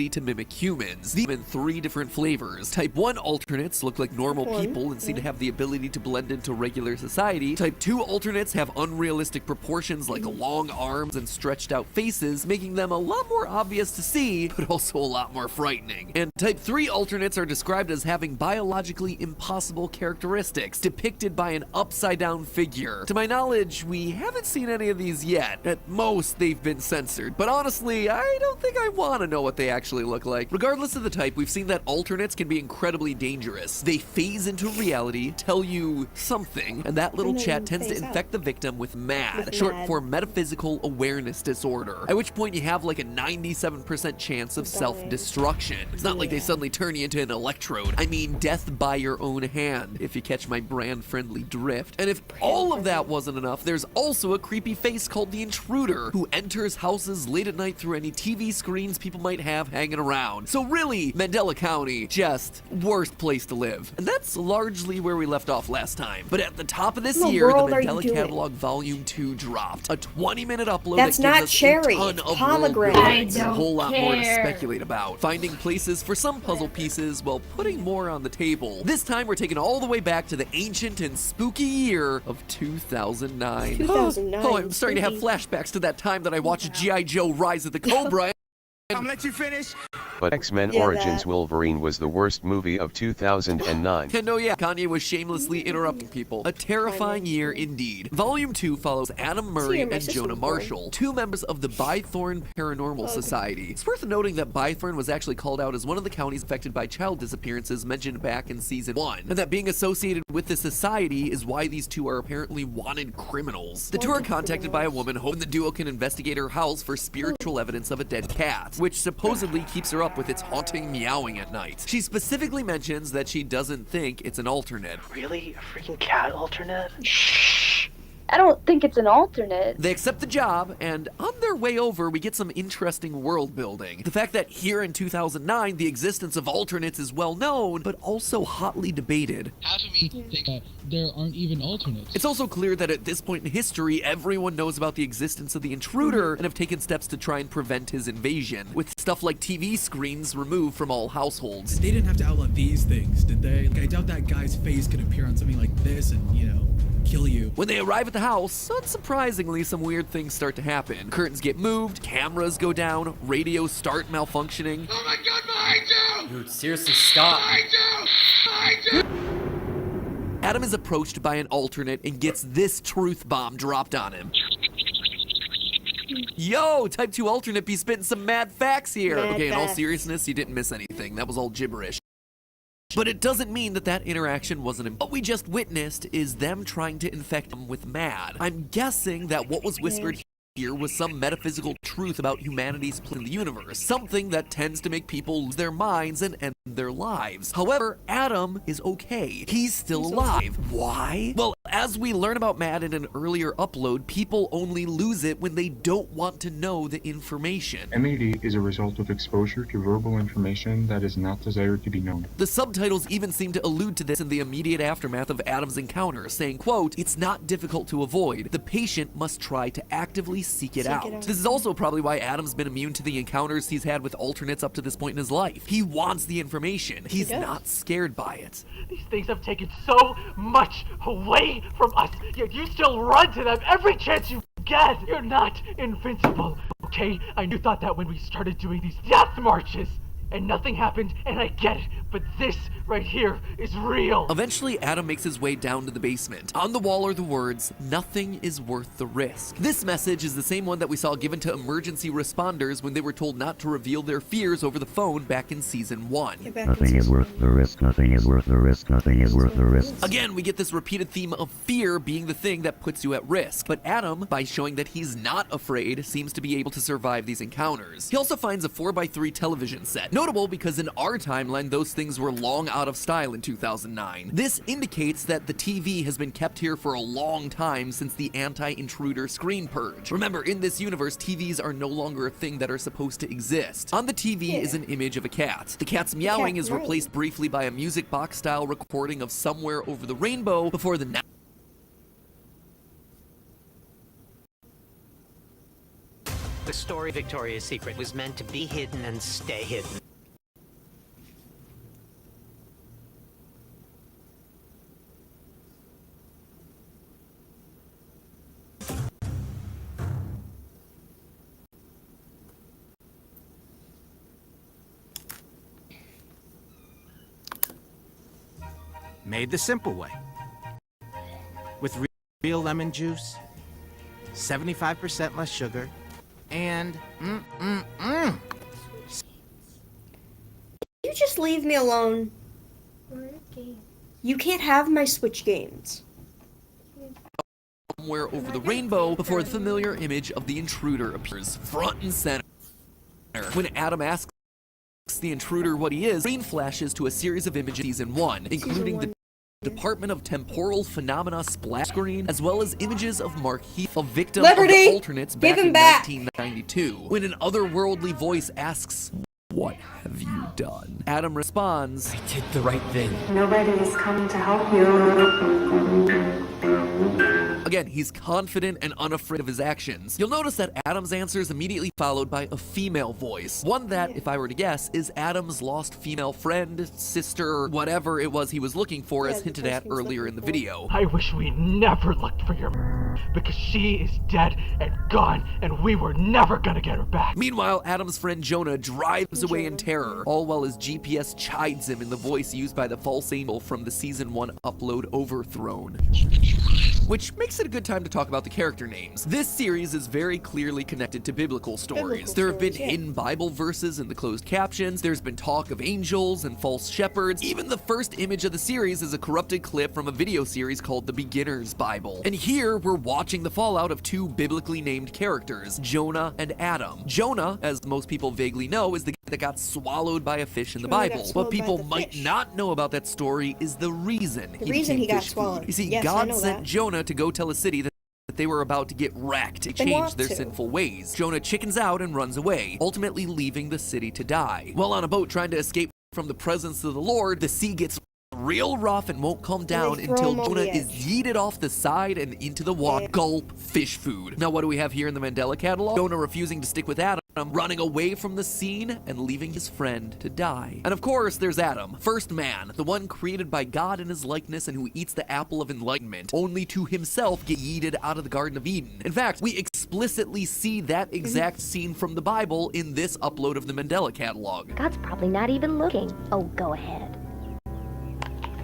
to mimic humans. These in 3 different flavors. Type 1 alternates look like normal people and seem to have the ability to blend into regular society. Type 2 alternates have unrealistic proportions like long arms and stretched out faces, making them a lot more obvious to see, but also a lot more frightening. And Type 3 alternates are described as having biologically impossible characteristics, depicted by an upside-down figure. To my knowledge, we haven't seen any of these yet. At most, they've been censored. But honestly, I don't think I want to know what they actually look like. Regardless of the type, we've seen that alternates can be incredibly dangerous. They phase into reality, tell you something, and that little chat tends to infect the victim with MAD, short for metaphysical awareness disorder, at which point you have like a 97% chance of self-destruction. It's not like they suddenly turn you into an electrode. I mean, death by your own hand, if you catch my brand-friendly drift. And if all of that wasn't enough, there's also a creepy face called the Intruder, who enters houses late at night through any TV screens people might have hanging around. So really, Mandela County, just worst place to live. And that's largely where we left off last time. But at the top of this year, the Mandela Catalogue Volume 2 dropped. A 20-minute upload that gives us a ton of pomegranate. A whole lot more to speculate about. Finding places for some puzzle pieces while putting more on the table. This time we're taking all the way back to the ancient and spooky year of 2009. 2009. Oh, I'm starting to have flashbacks to that time that I watched G.I. Joe Rise of the Cobra. I'm gonna let you finish. But X-Men Origins Wolverine was the worst movie of 2009. And oh yeah, Kanye was shamelessly interrupting people. A terrifying year indeed. Volume 2 follows Adam Murray and Jonah Marshall, 2 members of the Bythorn Paranormal Society. It's worth noting that Bythorn was actually called out as one of the counties affected by child disappearances mentioned back in Season 1, and that being associated with the society is why these 2 are apparently wanted criminals. The 2 are contacted by a woman hoping the duo can investigate her house for spiritual evidence of a dead cat, which supposedly keeps her up with its haunting meowing at night. She specifically mentions that she doesn't think it's an alternate. Really? A freaking cat alternate? Shh! I don't think it's an alternate. They accept the job, and on their way over, we get some interesting world building. The fact that here in 2009, the existence of alternates is well known, but also hotly debated. Half of me think that there aren't even alternates. It's also clear that at this point in history, everyone knows about the existence of the intruder and have taken steps to try and prevent his invasion, with stuff like TV screens removed from all households. They didn't have to outlaw these things, did they? Like, I doubt that guy's face could appear on something like this and, you know, kill you. When they arrive at the house, unsurprisingly, some weird things start to happen. Curtains get moved, cameras go down, radios start malfunctioning. Oh my god, behind you! Dude, seriously, stop. Behind you! Behind you! Adam is approached by an alternate and gets this truth bomb dropped on him. Yo, Type 2 alternate be spitting some mad facts here. Okay, in all seriousness, you didn't miss anything. That was all gibberish. But it doesn't mean that that interaction wasn't important. What we just witnessed is them trying to infect him with MAD. I'm guessing that what was whispered here was some metaphysical truth about humanity's place in the universe, something that tends to make people lose their minds and end their lives. However, Adam is okay. He's still alive. Why? Well, as we learn about MAD in an earlier upload, people only lose it when they don't want to know the information. MAD is a result of exposure to verbal information that is not desired to be known. The subtitles even seem to allude to this in the immediate aftermath of Adam's encounter, saying, quote, "It's not difficult to avoid. The patient must try to actively seek it out." This is also probably why Adam's been immune to the encounters he's had with alternates up to this point in his life. He wants the information. He's not scared by it. These things have taken so much away from us, yet you still run to them every chance you get. You're not invincible, okay? I knew thought that when we started doing these death marches. And nothing happened, and I get it, but this right here is real. Eventually, Adam makes his way down to the basement. On the wall are the words, "Nothing is worth the risk." This message is the same one that we saw given to emergency responders when they were told not to reveal their fears over the phone back in season 1. Nothing is worth the risk, nothing is worth the risk, nothing is worth the risk. Again, we get this repeated theme of fear being the thing that puts you at risk. But Adam, by showing that he's not afraid, seems to be able to survive these encounters. He also finds a 4x3 television set. Notable because in our timeline, those things were long out of style in 2009. This indicates that the TV has been kept here for a long time since the anti-intruder screen purge. Remember, in this universe, TVs are no longer a thing that are supposed to exist. On the TV is an image of a cat. The cat's meowing is replaced briefly by a music box-style recording of Somewhere Over the Rainbow before the The story of Victoria's Secret was meant to be hidden and stay hidden. Made the simple way. With real lemon juice, 75% less sugar, and You just leave me alone. You can't have my Switch games. Somewhere Over the Rainbow before the familiar image of the intruder appears front and center. When Adam asks the intruder what he is, screen flashes to a series of images in season 1, including the Department of Temporal Phenomena splash screen, as well as images of Mark Heath, a victim of the alternates back in 1992. When an otherworldly voice asks, "What have you done?" Adam responds, "I did the right thing." Nobody is coming to help you. Again, he's confident and unafraid of his actions. You'll notice that Adam's answer is immediately followed by a female voice. One that, if I were to guess, is Adam's lost female friend, sister, whatever it was he was looking for, as hinted at earlier in the video. I wish we never looked for your because she is dead and gone, and we were never gonna get her back. Meanwhile, Adam's friend Jonah drives away in terror, all while his GPS chides him in the voice used by the false angel from the season 1 upload Overthrown. Which makes it a good time to talk about the character names. This series is very clearly connected to biblical stories. There have been hidden Bible verses in the closed captions, there's been talk of angels and false shepherds. Even the first image of the series is a corrupted clip from a video series called The Beginner's Bible. And here, we're watching the fallout of two biblically named characters, Jonah and Adam. Jonah, as most people vaguely know, is the guy that got swallowed by a fish in the Bible. What people might not know about that story is the reason he got swallowed. You see, God sent Jonah to go tell a city that they were about to get wrecked. They They change want their to. sinful ways. Jonah chickens out and runs away, ultimately leaving the city to die. While on a boat trying to escape from the presence of the Lord, the sea gets real rough and won't calm down throw until him over Jonah the is yeeted off the side and into the water. Gulp, fish food. Now what do we have here in the Mandela catalog? Jonah refusing to stick with Adam, running away from the scene and leaving his friend to die. And of course, there's Adam, first man, the one created by God in his likeness and who eats the apple of enlightenment, only to himself get yeeted out of the Garden of Eden. In fact, we explicitly see that exact scene from the Bible in this upload of the Mandela catalog. God's probably not even looking. Oh, go ahead.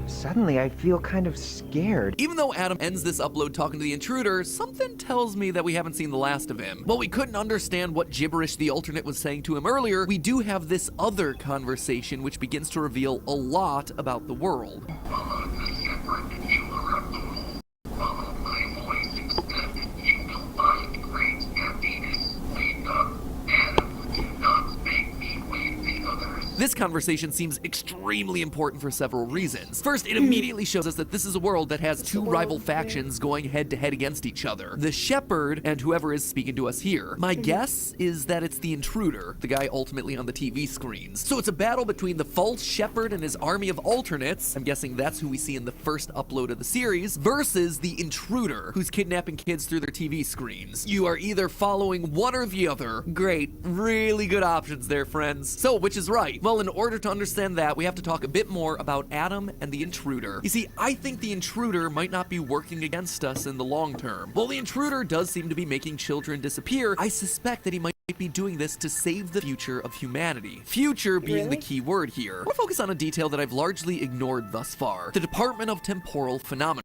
Suddenly, I feel kind of scared. Even though Adam ends this upload talking to the intruder, something tells me that we haven't seen the last of him. While we couldn't understand what gibberish the alternate was saying to him earlier, we do have this other conversation which begins to reveal a lot about the world. Follow the shepherd and you will have rule. Follow my voice instead and you will find great happiness. Wake up, Adam. Do not make me wake the others. This conversation seems extremely important for several reasons. First, it immediately shows us that this is a world that has two rival factions going head to head against each other. The shepherd and whoever is speaking to us here. My guess is that it's the intruder, the guy ultimately on the TV screens. So it's a battle between the false shepherd and his army of alternates, I'm guessing that's who we see in the first upload of the series, versus the intruder, who's kidnapping kids through their TV screens. You are either following one or the other. Great, really good options there, friends. So, which is right? Well, in order to understand that, we have to talk a bit more about Adam and the intruder. You see, I think the intruder might not be working against us in the long term. While the intruder does seem to be making children disappear, I suspect that he might be doing this to save the future of humanity. Future being the key word here. We'll focus on a detail that I've largely ignored thus far. The Department of Temporal Phenomena.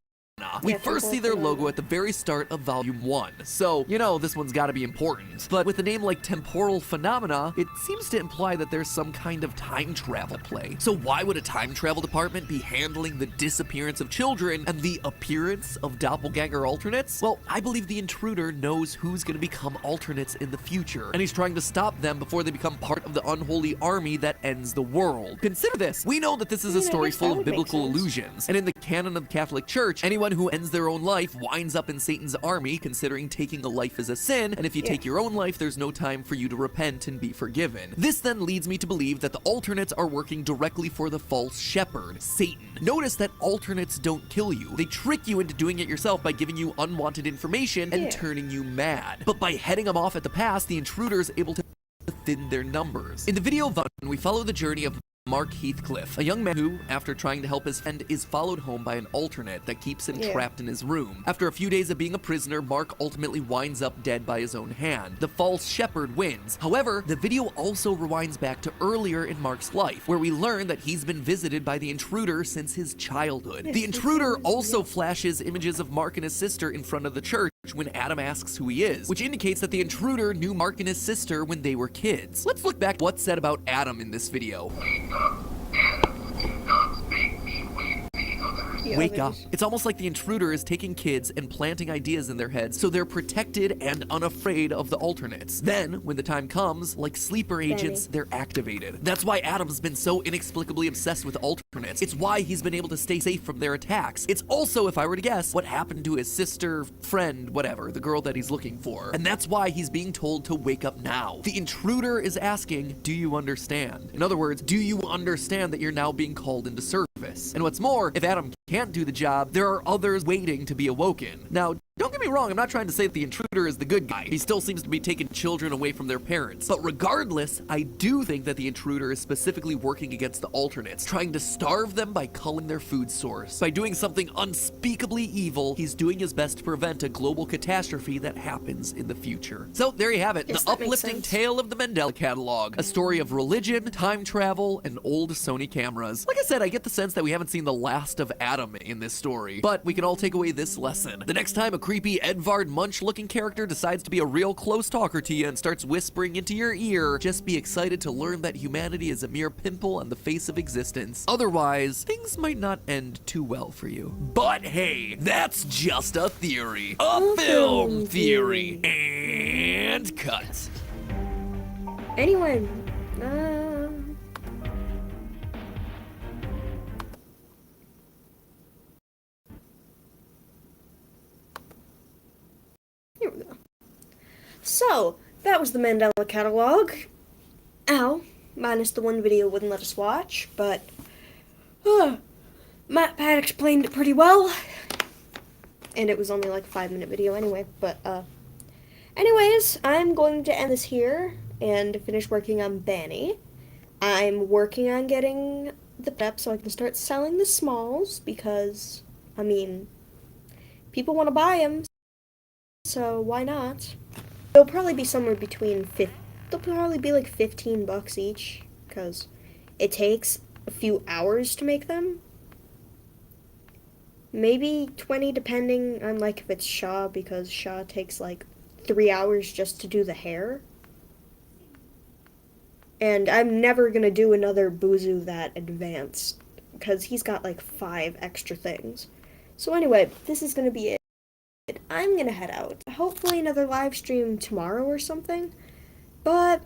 We first see their logo at the very start of Volume 1, so, you know, this one's gotta be important. But with a name like Temporal Phenomena, it seems to imply that there's some kind of time travel play. So why would a time travel department be handling the disappearance of children and the appearance of doppelganger alternates? Well, I believe the intruder knows who's gonna become alternates in the future, and he's trying to stop them before they become part of the unholy army that ends the world. Consider this, we know that this is a story full of biblical illusions, and in the canon of the Catholic Church, anyone who ends their own life winds up in Satan's army, considering taking a life is a sin, and if you take your own life, there's no time for you to repent and be forgiven. This then leads me to believe that the alternates are working directly for the false shepherd, Satan. Notice that alternates don't kill you. They trick you into doing it yourself by giving you unwanted information and turning you mad. But by heading them off at the pass, the intruder is able to thin their numbers. In the video we follow the journey of Mark Heathcliff, a young man who, after trying to help his friend, is followed home by an alternate that keeps him trapped in his room. After a few days of being a prisoner, Mark ultimately winds up dead by his own hand. The false shepherd wins. However, the video also rewinds back to earlier in Mark's life, where we learn that he's been visited by the intruder since his childhood. The intruder also flashes images of Mark and his sister in front of the church when Adam asks who he is, which indicates that the intruder knew Mark and his sister when they were kids. Let's look back at what's said about Adam in this video. Wake up. It's almost like the intruder is taking kids and planting ideas in their heads so they're protected and unafraid of the alternates. Then, when the time comes, like sleeper agents, they're activated. That's why Adam's been so inexplicably obsessed with alternates. It's why he's been able to stay safe from their attacks. It's also, if I were to guess, what happened to his sister, friend, whatever, the girl that he's looking for. And that's why he's being told to wake up now. The intruder is asking, do you understand? In other words, do you understand that you're now being called into service? And what's more, if Adam can't do the job, there are others waiting to be awoken. Now, don't get me wrong, I'm not trying to say that the intruder is the good guy. He still seems to be taking children away from their parents. But regardless, I do think that the intruder is specifically working against the alternates, trying to starve them by culling their food source. By doing something unspeakably evil, he's doing his best to prevent a global catastrophe that happens in the future. So there you have it, the uplifting tale of the Mandela catalog. A story of religion, time travel, and old Sony cameras. Like I said, I get the sense that we haven't seen the last of Adam in this story, but we can all take away this lesson. The next time a creepy Edvard Munch looking character decides to be a real close talker to you and starts whispering into your ear, just be excited to learn that humanity is a mere pimple on the face of existence. Otherwise, things might not end too well for you. But hey, that's just a theory. A film theory. And cut. Anyway, that was the Mandela catalog. Ow, minus the one video wouldn't let us watch, but Matt Pat explained it pretty well. And it was only like a 5-minute video anyway, but anyways, I'm going to end this here and finish working on Banny. I'm working on getting the prep so I can start selling the smalls because, I mean, people want to buy them, so why not? They'll probably be somewhere between they'll probably be like $15 each because it takes a few hours to make them. Maybe 20 depending on like if it's Shaw, because Shaw takes like 3 hours just to do the hair. And I'm never gonna do another Buzu that advanced because he's got like 5 extra things. So anyway, this is gonna be it. I'm gonna head out. Hopefully another live stream tomorrow or something. But